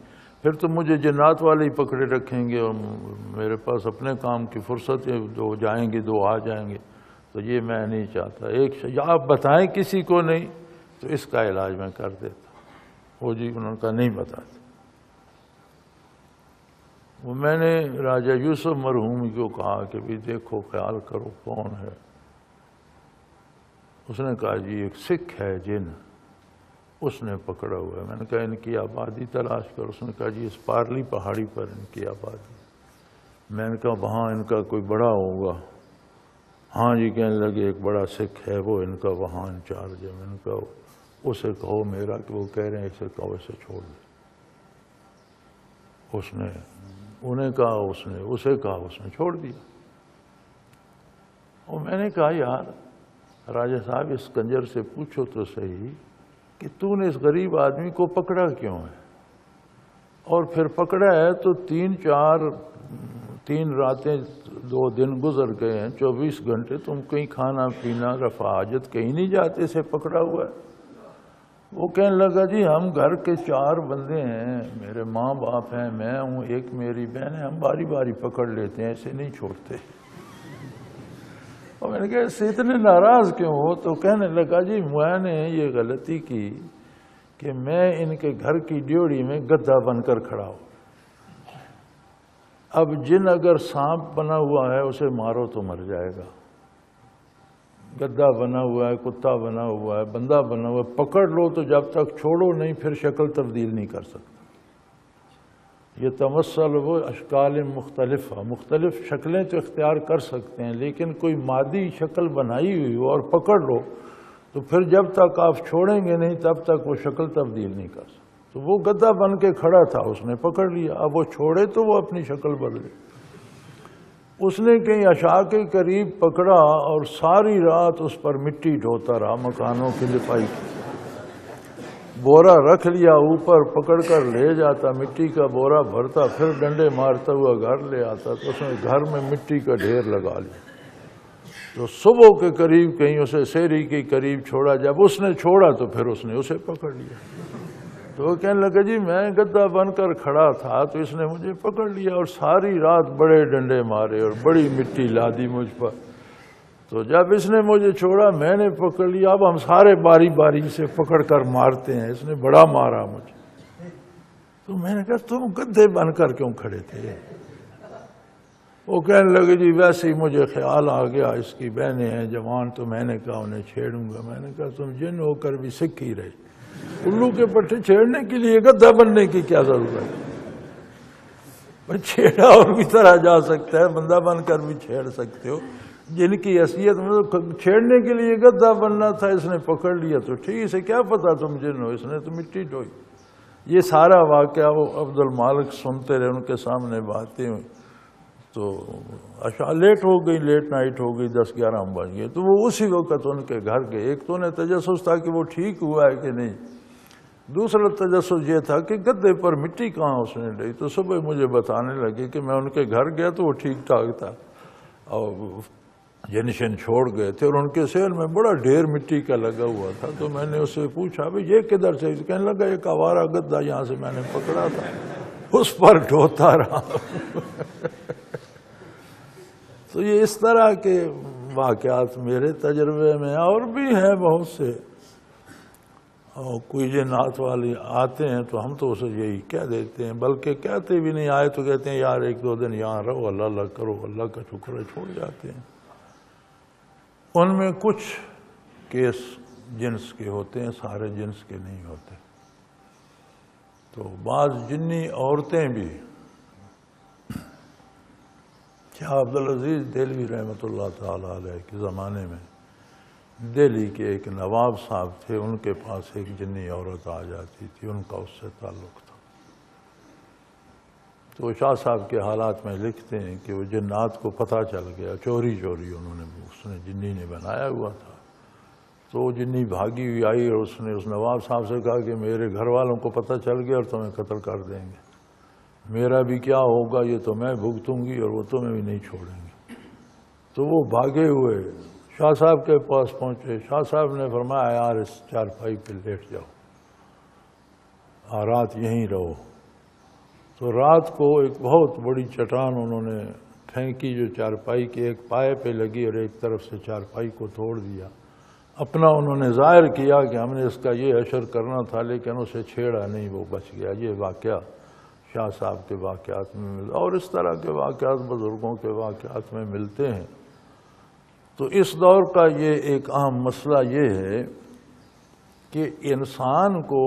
پھر تو مجھے جنات والے ہی پکڑے رکھیں گے اور میرے پاس اپنے کام کی فرصت ہے، دو جائیں گے دو آ جائیں گے. تو یہ میں نہیں چاہتا. یا آپ بتائیں کسی کو نہیں تو اس کا علاج میں کر دیتا. وہ جی انہوں نے کہا نہیں بتاتے. وہ میں نے راجہ یوسف مرحوم کو کہا کہ بھی دیکھو خیال کرو کون ہے. اس نے کہا جی ایک سکھ ہے جن، اس نے پکڑا ہوا ہے. میں نے کہا ان کی آبادی تلاش کرو. اس نے کہا جی اس پارلی پہاڑی پر ان کی آبادی. میں نے کہا وہاں ان کا کوئی بڑا ہوگا. ہاں جی کہنے لگے ایک بڑا سکھ ہے وہ ان کا وہاں انچارج ہے. میں نے کہا اسے کہو میرا کہ وہ کہہ رہے ہیں اسے کہو اسے چھوڑ دے. اس نے انہیں کہا اسے کہا اس نے چھوڑ دیا. اور میں نے کہا یار راجہ صاحب اس کنجر سے پوچھو تو صحیح کہ تو نے اس غریب آدمی کو پکڑا کیوں ہے، اور پھر پکڑا ہے تو 3 راتیں 2 دن گزر گئے ہیں، 24 گھنٹے تم کہیں کھانا پینا رفع حاجت کہیں نہیں جاتے سے پکڑا ہوا ہے. وہ کہنے لگا جی ہم گھر کے 4 بندے ہیں، میرے ماں باپ ہیں، میں ہوں، ایک میری بہن ہے، ہم باری باری پکڑ لیتے ہیں، ایسے نہیں چھوڑتے. اور میں نے کہا اس سے اتنے ناراض کیوں ہو؟ تو کہنے لگا جی میں نے یہ غلطی کی کہ میں ان کے گھر کی ڈیوڑی میں گدھا بن کر کھڑا ہوں. اب جن اگر سانپ بنا ہوا ہے اسے مارو تو مر جائے گا، گدھا بنا ہوا ہے، کتا بنا ہوا ہے، بندہ بنا ہوا ہے، پکڑ لو تو جب تک چھوڑو نہیں پھر شکل تبدیل نہیں کر سکتا. یہ تمثل وہ اشکال مختلف شکلیں تو اختیار کر سکتے ہیں، لیکن کوئی مادی شکل بنائی ہوئی ہو اور پکڑ لو تو پھر جب تک آپ چھوڑیں گے نہیں تب تک وہ شکل تبدیل نہیں کر سکتے. تو وہ گدھا بن کے کھڑا تھا، اس نے پکڑ لیا. اب وہ چھوڑے تو وہ اپنی شکل بدلے. اس نے کہیں عشاء کے قریب پکڑا اور ساری رات اس پر مٹی ڈھوتا رہا، مکانوں کی لپائی کی. بورا رکھ لیا اوپر، پکڑ کر لے جاتا، مٹی کا بورا بھرتا، پھر ڈنڈے مارتا ہوا گھر لے آتا. تو اس نے گھر میں مٹی کا ڈھیر لگا لیا. تو صبح کے قریب کہیں اسے سحری کے قریب چھوڑا. جب اس نے چھوڑا تو پھر اس نے اسے پکڑ لیا. تو وہ کہنے لگا جی میں گدھا بن کر کھڑا تھا تو اس نے مجھے پکڑ لیا اور ساری رات بڑے ڈنڈے مارے اور بڑی مٹی لادی مجھ پر. تو جب اس نے مجھے چھوڑا میں نے پکڑ لیا. اب ہم سارے باری باری سے پکڑ کر مارتے ہیں، اس نے بڑا مارا مجھے. تو میں نے کہا تم گدھے بن کر کیوں کھڑے تھے؟ وہ کہنے لگے جی ویسے ہی مجھے خیال آ گیا اس کی بہنیں ہیں جوان تو میں نے کہا انہیں چھیڑوں گا. میں نے کہا تم جن ہو کر بھی سکھ ہی رہے، الو کے پٹھے چھیڑنے کے لیے گدھا بننے کی کیا ضرورت ہے؟ چھیڑا اور بھی طرح جا سکتا ہے، بندہ بن کر بھی چھیڑ سکتے ہو. جن کی حیثیت میں چھیڑنے کے لیے گدھا بننا تھا اس نے پکڑ لیا تو ٹھیک، اسے کیا پتا تم جن ہو، اس نے تو مٹی ڈھوئی. یہ سارا واقعہ وہ عبد المالک سنتے رہے، ان کے سامنے باتیں ہوئی. تو لیٹ ہو گئی، لیٹ نائٹ ہو گئی، 10-11 بج گئے. تو وہ اسی وقت ان کے گھر گئے. ایک تو انہیں تجسس تھا کہ وہ ٹھیک ہوا ہے کہ نہیں، دوسرا تجسس یہ تھا کہ گدھے پر مٹی کہاں اس نے ڈلی. تو صبح مجھے بتانے لگے کہ میں ان کے گھر گیا تو وہ ٹھیک ٹھاک تھا اور جنشن چھوڑ گئے تھے اور ان کے سیر میں بڑا ڈھیر مٹی کا لگا ہوا تھا. تو میں نے اس سے پوچھا بھئی یہ کدھر سے؟ کہنے لگا ایک آوارہ گدھا یہاں سے میں نے پکڑا تھا، اس پر ڈھوتا رہا. تو یہ اس طرح کے واقعات میرے تجربے میں اور بھی ہیں بہت سے. اور کوئی جنات والے آتے ہیں تو ہم تو اسے یہی کہہ دیتے ہیں، بلکہ کہتے بھی نہیں، آئے تو کہتے ہیں یار 1-2 دن یہاں رہو، اللہ اللہ کرو، اللہ کا شکر ہے، چھوڑ جاتے ہیں. ان میں کچھ کیس جنس کے ہوتے ہیں، سارے جنس کے نہیں ہوتے. تو بعض جنی عورتیں بھی، شاہ عبدالعزیز دہلوی رحمۃ اللہ تعالیٰ علیہ کے زمانے میں دہلی کے ایک نواب صاحب تھے، ان کے پاس ایک جنی عورت آ جاتی تھی، ان کا اس سے تعلق تھا. تو شاہ صاحب کے حالات میں لکھتے ہیں کہ وہ جنات کو پتہ چل گیا، چوری انہوں نے، اس نے جنی نے بنایا ہوا تھا. تو وہ جنی بھاگی ہوئی آئی اور اس نے اس نواب صاحب سے کہا کہ میرے گھر والوں کو پتہ چل گیا اور تمہیں قتل کر دیں گے، میرا بھی کیا ہوگا، یہ تو میں بھگتوں گی اور وہ تمہیں بھی نہیں چھوڑیں گے. تو وہ بھاگے ہوئے شاہ صاحب کے پاس پہنچے. شاہ صاحب نے فرمایا یار اس چارپائی پہ لیٹ جاؤ اور رات یہیں رہو. تو رات کو ایک بہت بڑی چٹان انہوں نے پھینکی جو چارپائی کے ایک پائے پہ لگی اور ایک طرف سے چارپائی کو توڑ دیا. اپنا انہوں نے ظاہر کیا کہ ہم نے اس کا یہ اشر کرنا تھا لیکن اسے چھیڑا نہیں, وہ بچ گیا. یہ واقعہ شاہ صاحب کے واقعات میں ملتا اور اس طرح کے واقعات بزرگوں کے واقعات میں ملتے ہیں. تو اس دور کا یہ ایک اہم مسئلہ یہ ہے کہ انسان کو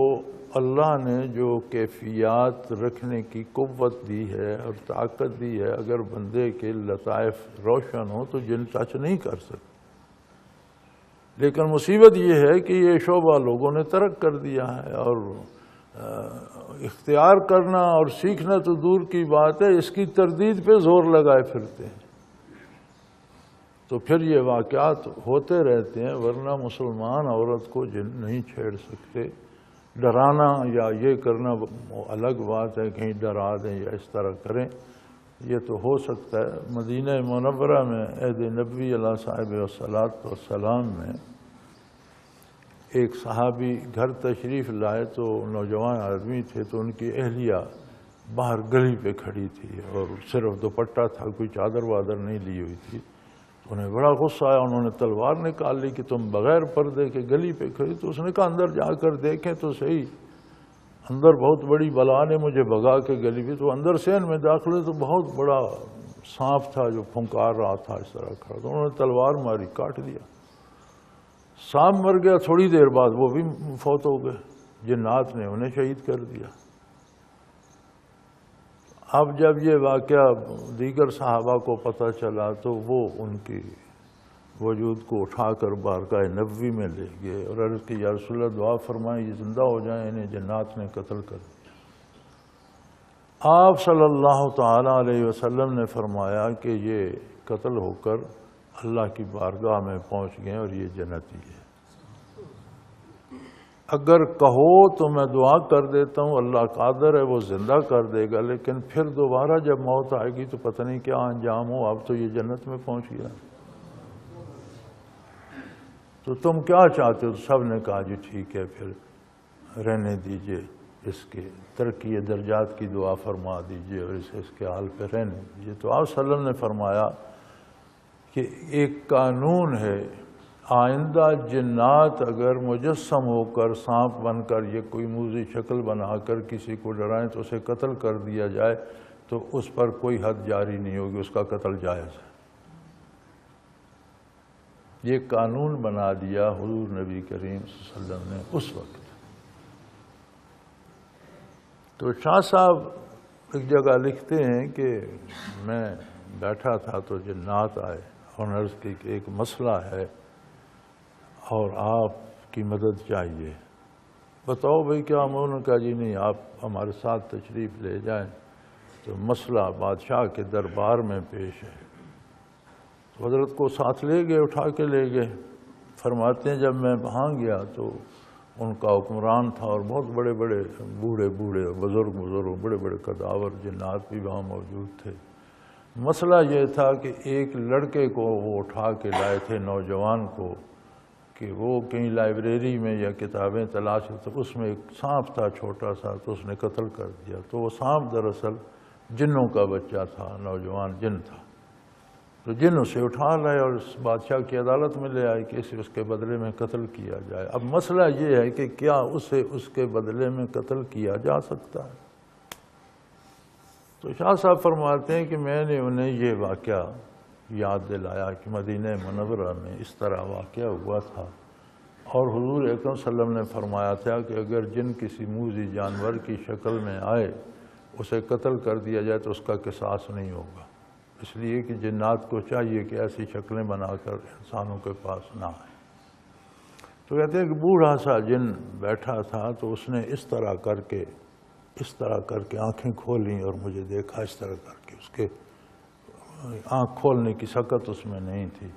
اللہ نے جو کیفیات رکھنے کی قوت دی ہے اور طاقت دی ہے, اگر بندے کے لطائف روشن ہو تو جن ٹچ نہیں کر سکتے. لیکن مصیبت یہ ہے کہ یہ شعبہ لوگوں نے ترک کر دیا ہے اور اختیار کرنا اور سیکھنا تو دور کی بات ہے, اس کی تردید پہ زور لگائے پھرتے ہیں. تو پھر یہ واقعات ہوتے رہتے ہیں. ورنہ مسلمان عورت کو جن نہیں چھیڑ سکتے. ڈرانا یا یہ کرنا الگ بات ہے, کہیں ڈرا دیں یا اس طرح کریں, یہ تو ہو سکتا ہے. مدینہ منورہ میں عہد نبوی علیہ صاحب والسلام میں ایک صحابی گھر تشریف لائے تو نوجوان آدمی تھے, تو ان کی اہلیہ باہر گلی پہ کھڑی تھی اور صرف دوپٹہ تھا, کوئی چادر وادر نہیں لی ہوئی تھی. انہیں بڑا غصہ آیا, انہوں نے تلوار نکال لی کہ تم بغیر پردے کے گلی پہ کھڑی. تو اس نے کہا اندر جا کر دیکھیں تو صحیح, اندر بہت بڑی بلا نے مجھے بھگا کے گلی پہ. تو اندر سے میں داخلے تو بہت بڑا سانپ تھا جو پھنکار رہا تھا اس طرح کھڑا. تو انہوں نے تلوار ماری, کاٹ دیا. سانپ مر گیا. تھوڑی دیر بعد وہ بھی فوت ہو گئے, جنات نے انہیں شہید کر دیا. اب جب یہ واقعہ دیگر صحابہ کو پتہ چلا تو وہ ان کی وجود کو اٹھا کر بارگاہ نبوی میں لے گئے اور عرض کی یا رسول اللہ دعا فرمائیں یہ زندہ ہو جائیں, انہیں جنات نے قتل کر دیا. آپ صلی اللہ تعالیٰ علیہ وسلم نے فرمایا کہ یہ قتل ہو کر اللہ کی بارگاہ میں پہنچ گئے اور یہ جنتی ہے. اگر کہو تو میں دعا کر دیتا ہوں, اللہ قادر ہے وہ زندہ کر دے گا, لیکن پھر دوبارہ جب موت آئے گی تو پتہ نہیں کیا انجام ہو. اب تو یہ جنت میں پہنچ گیا, تو تم کیا چاہتے ہو؟ سب نے کہا جی ٹھیک ہے پھر رہنے دیجئے, اس کے ترقی درجات کی دعا فرما دیجئے اور اس کے حال پہ رہنے دیجئے. تو آپ صلی اللہ علیہ وسلم نے فرمایا کہ ایک قانون ہے, آئندہ جنات اگر مجسم ہو کر سانپ بن کر یہ کوئی موذی شکل بنا کر کسی کو ڈرائیں تو اسے قتل کر دیا جائے تو اس پر کوئی حد جاری نہیں ہوگی, اس کا قتل جائز ہے. یہ قانون بنا دیا حضور نبی کریم صلی اللہ علیہ وسلم نے اس وقت. تو شاہ صاحب ایک جگہ لکھتے ہیں کہ میں بیٹھا تھا تو جنات آئے اور عرض کی کہ ایک مسئلہ ہے اور آپ کی مدد چاہیے, بتاؤ بھئی کیا. انہوں نے کہا جی نہیں آپ ہمارے ساتھ تشریف لے جائیں. تو مسئلہ بادشاہ کے دربار میں پیش ہے. تو حضرت کو ساتھ لے گئے, اٹھا کے لے گئے. فرماتے ہیں جب میں وہاں گیا تو ان کا حکمران تھا اور بہت بڑے بڑے بوڑھے بزرگ بڑے بڑے قداور جنات بھی وہاں موجود تھے. مسئلہ یہ تھا کہ ایک لڑکے کو وہ اٹھا کے لائے تھے, نوجوان کو, کہ وہ کہیں لائبریری میں یا کتابیں تلاش تو اس میں ایک سانپ تھا چھوٹا سا, تو اس نے قتل کر دیا. تو وہ سانپ دراصل جنوں کا بچہ تھا, نوجوان جن تھا. تو جن اسے اٹھا لائے اور اس بادشاہ کی عدالت میں لے آئے کہ اسے اس کے بدلے میں قتل کیا جائے. اب مسئلہ یہ ہے کہ کیا اسے اس کے بدلے میں قتل کیا جا سکتا ہے؟ تو شاہ صاحب فرماتے ہیں کہ میں نے انہیں یہ واقعہ یاد دلایا کہ مدینہ منورہ میں اس طرح واقعہ ہوا تھا اور حضور اکرم صلی اللہ علیہ وسلم نے فرمایا تھا کہ اگر جن کسی موذی جانور کی شکل میں آئے اسے قتل کر دیا جائے تو اس کا قصاص نہیں ہوگا, اس لیے کہ جنات کو چاہیے کہ ایسی شکلیں بنا کر انسانوں کے پاس نہ آئیں. تو کہتے ہیں کہ بوڑھا سا جن بیٹھا تھا تو اس نے اس طرح کر کے آنکھیں کھولیں اور مجھے دیکھا, اس طرح کر کے. اس کے آنکھ کھولنے کی سکت اس میں نہیں تھی.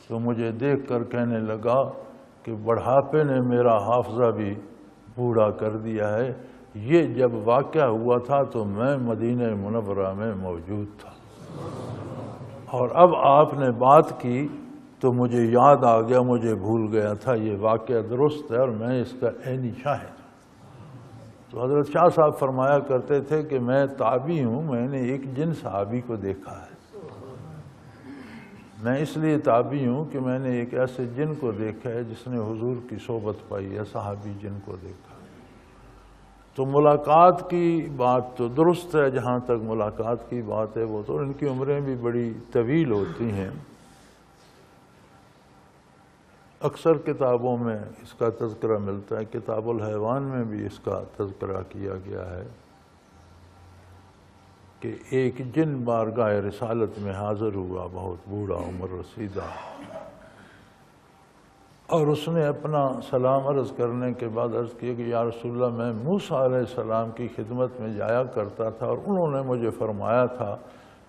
تو مجھے دیکھ کر کہنے لگا کہ بڑھاپے نے میرا حافظہ بھی بوڑھا کر دیا ہے. یہ جب واقعہ ہوا تھا تو میں مدینہ منورہ میں موجود تھا, اور اب آپ نے بات کی تو مجھے یاد آ گیا، مجھے بھول گیا تھا، یہ واقعہ درست ہے اور میں اس کا عینی شاہد ہوں۔ تو حضرت شاہ صاحب فرمایا کرتے تھے کہ میں تابعی ہوں، میں نے ایک جن صحابی کو دیکھا ہے۔ میں اس لیے تابعی ہوں کہ میں نے ایک ایسے جن کو دیکھا ہے جس نے حضور کی صحبت پائی ہے، صحابی جن کو دیکھا۔ تو ملاقات کی بات تو درست ہے، جہاں تک ملاقات کی بات ہے وہ تو ان کی عمریں بھی بڑی طویل ہوتی ہیں۔ اکثر کتابوں میں اس کا تذکرہ ملتا ہے، کتاب الحیوان میں بھی اس کا تذکرہ کیا گیا ہے کہ ایک جن بارگاہ رسالت میں حاضر ہوا، بہت بوڑھا، عمر رسیدہ، اور اس نے اپنا سلام عرض کرنے کے بعد عرض کیا کہ یا رسول اللہ، میں موسیٰ علیہ السلام کی خدمت میں جایا کرتا تھا اور انہوں نے مجھے فرمایا تھا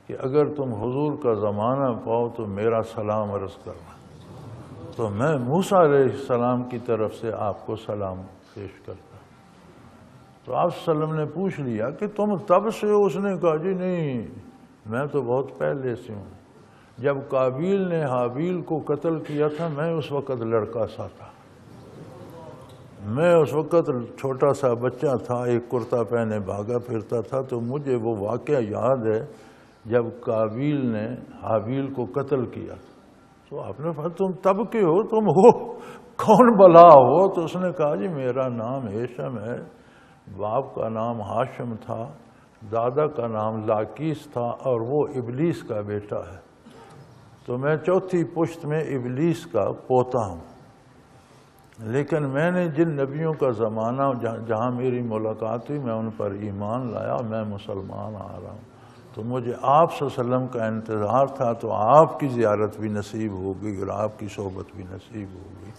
کہ اگر تم حضور کا زمانہ پاؤ تو میرا سلام عرض کرنا۔ تو میں موسیٰ علیہ السلام کی طرف سے آپ کو سلام پیش کرتا۔ تو آپ صلی اللہ علیہ وسلم نے پوچھ لیا کہ تم تب سے ہو؟ اس نے کہا جی نہیں، میں تو بہت پہلے سے ہوں۔ جب قابیل نے حابیل کو قتل کیا تھا میں اس وقت لڑکا سا تھا، میں اس وقت چھوٹا سا بچہ تھا، ایک کرتا پہنے بھاگا پھرتا تھا۔ تو مجھے وہ واقعہ یاد ہے جب قابیل نے حابیل کو قتل کیا تھا۔ تو آپ نے کہا تم تب کے ہو، تم ہو کون بلا ہو؟ تو اس نے کہا جی میرا نام ہیشم ہے، باپ کا نام ہاشم تھا، دادا کا نام لاکیس تھا، اور وہ ابلیس کا بیٹا ہے، تو میں چوتھی پشت میں ابلیس کا پوتا ہوں۔ لیکن میں نے جن نبیوں کا زمانہ جہاں میری ملاقات ہوئی میں ان پر ایمان لایا، میں مسلمان آ رہا ہوں۔ تو مجھے آپ صلی اللہ علیہ وسلم کا انتظار تھا، تو آپ کی زیارت بھی نصیب ہو گئی اور آپ کی صحبت بھی نصیب ہو گئی۔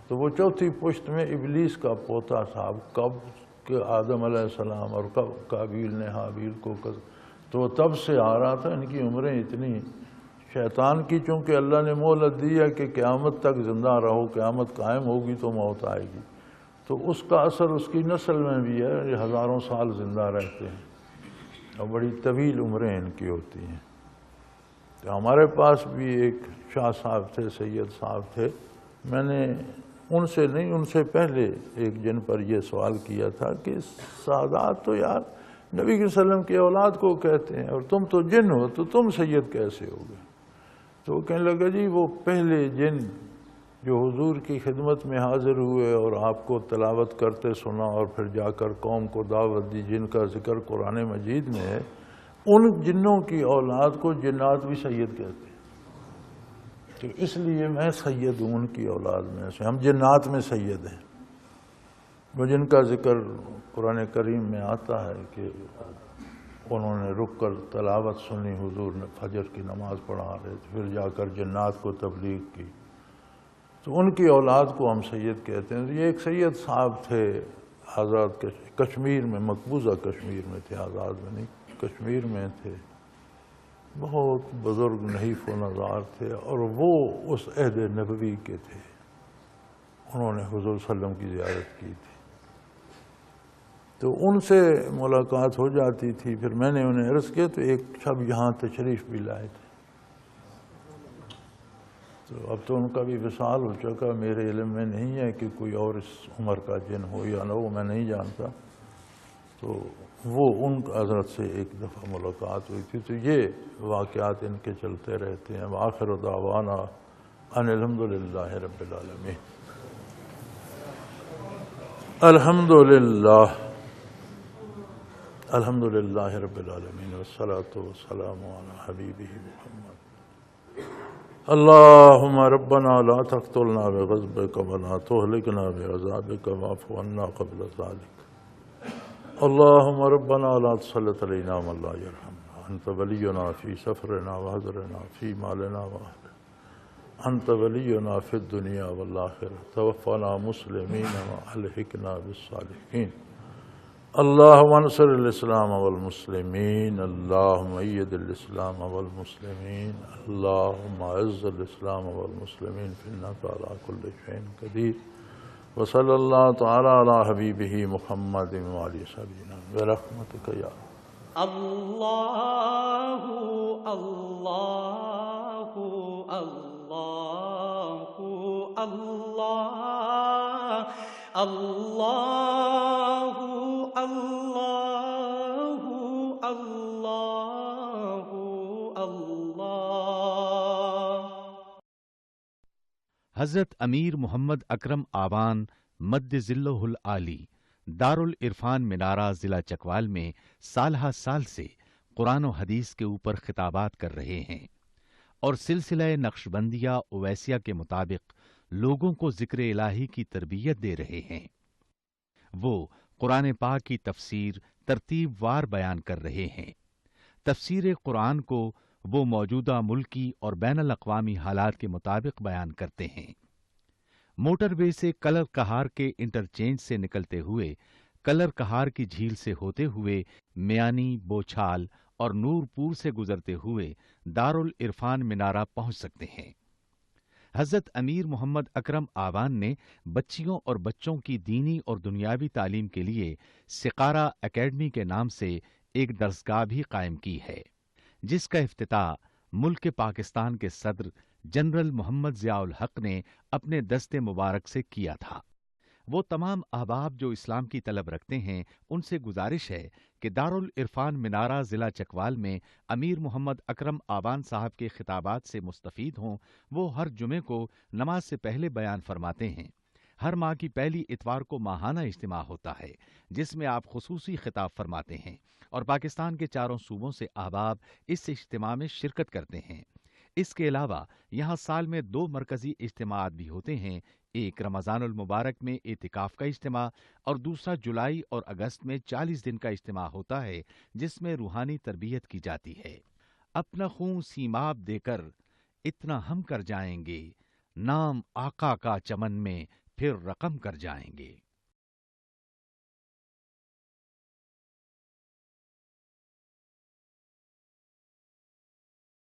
تو وہ چوتھی پشت میں ابلیس کا پوتا تھا، کب کہ آدم علیہ السلام اور کب قابیل نے حابیل کو تو وہ تب سے آ رہا تھا۔ ان کی عمریں اتنی، شیطان کی چونکہ اللہ نے مہلت دی ہے کہ قیامت تک زندہ رہو، قیامت قائم ہوگی تو موت آئے گی، تو اس کا اثر اس کی نسل میں بھی ہے، یہ ہزاروں سال زندہ رہتے ہیں اور بڑی طویل عمریں ان کی ہوتی ہیں۔ تو ہمارے پاس بھی ایک شاہ صاحب تھے، سید صاحب تھے، میں نے ان سے نہیں، ان سے پہلے ایک جن پر یہ سوال کیا تھا کہ سادات تو یار نبی صلی اللہ علیہ وسلم کی اولاد کو کہتے ہیں اور تم تو جن ہو تو تم سید کیسے ہو گئے؟ تو وہ کہنے لگا جی وہ پہلے جن جو حضور کی خدمت میں حاضر ہوئے اور آپ کو تلاوت کرتے سنا اور پھر جا کر قوم کو دعوت دی، جن کا ذکر قرآن مجید میں ہے، ان جنوں کی اولاد کو جنات بھی سید کہتے ہیں۔ تو اس لیے میں سید ہوں ان کی اولاد میں سے، ہم جنات میں سید ہیں۔ وہ جن کا ذکر قرآن کریم میں آتا ہے کہ انہوں نے رک کر تلاوت سنی، حضور نے فجر کی نماز پڑھا رہے تھے، پھر جا کر جنات کو تبلیغ کی، تو ان کی اولاد کو ہم سید کہتے ہیں۔ یہ ایک سید صاحب تھے آزاد کشمیر میں، مقبوضہ کشمیر میں تھے، آزاد میں نہیں، کشمیر میں تھے، بہت بزرگ نحیف و نزار تھے، اور وہ اس عہد نبوی کے تھے، انہوں نے حضور صلی اللہ علیہ وسلم کی زیارت کی تھی، تو ان سے ملاقات ہو جاتی تھی۔ پھر میں نے انہیں عرض کیا تو ایک شب یہاں تشریف بھی لائے تھے، تو اب تو ان کا بھی وصال ہو چکا، میرے علم میں نہیں ہے کہ کوئی اور اس عمر کا جن ہو یا نہ ہو، میں نہیں جانتا۔ تو وہ ان حضرت سے ایک دفعہ ملاقات ہوئی تھی، تو یہ واقعات ان کے چلتے رہتے ہیں۔ وآخر دعوانا ان الحمدللہ رب العالمین۔ الحمدللہ رب العالمین والصلاة والسلام علی حبیبہ محمد۔ اللہم ربنا لا تقتلنا بغضبک ولا تہلکنا بعذابک واعف عنا قبل ذلک۔ اللہم ربنا لا تسلط علینا من لا یرحمنا، انت ولینا فی سفرنا وحضرنا فی مالنا واہلنا، انت ولینا فی الدنیا والآخرہ، توفنا مسلمین والحقنا بالصالحین۔ اللہم انصر الاسلام والمسلمین، اللہم اید الاسلام والمسلمین، اللہم اعز الاسلام والمسلمین فإنک علی کل شیء قدیر۔ وصلی اللہ تعالی علی حبیبہ محمد وعلی صحبہ برحمتک یا اللہ اللہ اللہ اللہ اللہ اللہ اللہ۔ حضرت امیر محمد اکرم آوان مد ذلہ العالی دارالعرفان منارہ ضلع چکوال میں سالہ سال سے قرآن و حدیث کے اوپر خطابات کر رہے ہیں اور سلسلہ نقشبندیہ اویسیہ کے مطابق لوگوں کو ذکر الہی کی تربیت دے رہے ہیں۔ وہ قرآن پاک کی تفسیر ترتیب وار بیان کر رہے ہیں۔ تفسیر قرآن کو وہ موجودہ ملکی اور بین الاقوامی حالات کے مطابق بیان کرتے ہیں۔ موٹر وے سے کلر کہار کے انٹرچینج سے نکلتے ہوئے کلر کہار کی جھیل سے ہوتے ہوئے میانی، بوچھال اور نورپور سے گزرتے ہوئے دارالعرفان منارہ پہنچ سکتے ہیں۔ حضرت امیر محمد اکرم آوان نے بچیوں اور بچوں کی دینی اور دنیاوی تعلیم کے لیے سقارہ اکیڈمی کے نام سے ایک درسگاہ بھی قائم کی ہے، جس کا افتتاح ملک پاکستان کے صدر جنرل محمد ضیاء الحق نے اپنے دست مبارک سے کیا تھا۔ وہ تمام احباب جو اسلام کی طلب رکھتے ہیں ان سے گزارش ہے کہ دارالعرفان منارہ ضلع چکوال میں امیر محمد اکرم آوان صاحب کے خطابات سے مستفید ہوں۔ وہ ہر جمعے کو نماز سے پہلے بیان فرماتے ہیں۔ ہر ماہ کی پہلی اتوار کو ماہانہ اجتماع ہوتا ہے جس میں آپ خصوصی خطاب فرماتے ہیں اور پاکستان کے چاروں صوبوں سے احباب اس اجتماع میں شرکت کرتے ہیں۔ اس کے علاوہ یہاں سال میں 2 مرکزی اجتماعات بھی ہوتے ہیں، ایک رمضان المبارک میں اعتکاف کا اجتماع اور دوسرا جولائی اور اگست میں 40 دن کا اجتماع ہوتا ہے جس میں روحانی تربیت کی جاتی ہے۔ اپنا خون سیماب دے کر اتنا ہم کر جائیں گے، نام آقا کا چمن میں پھر رقم کر جائیں گے۔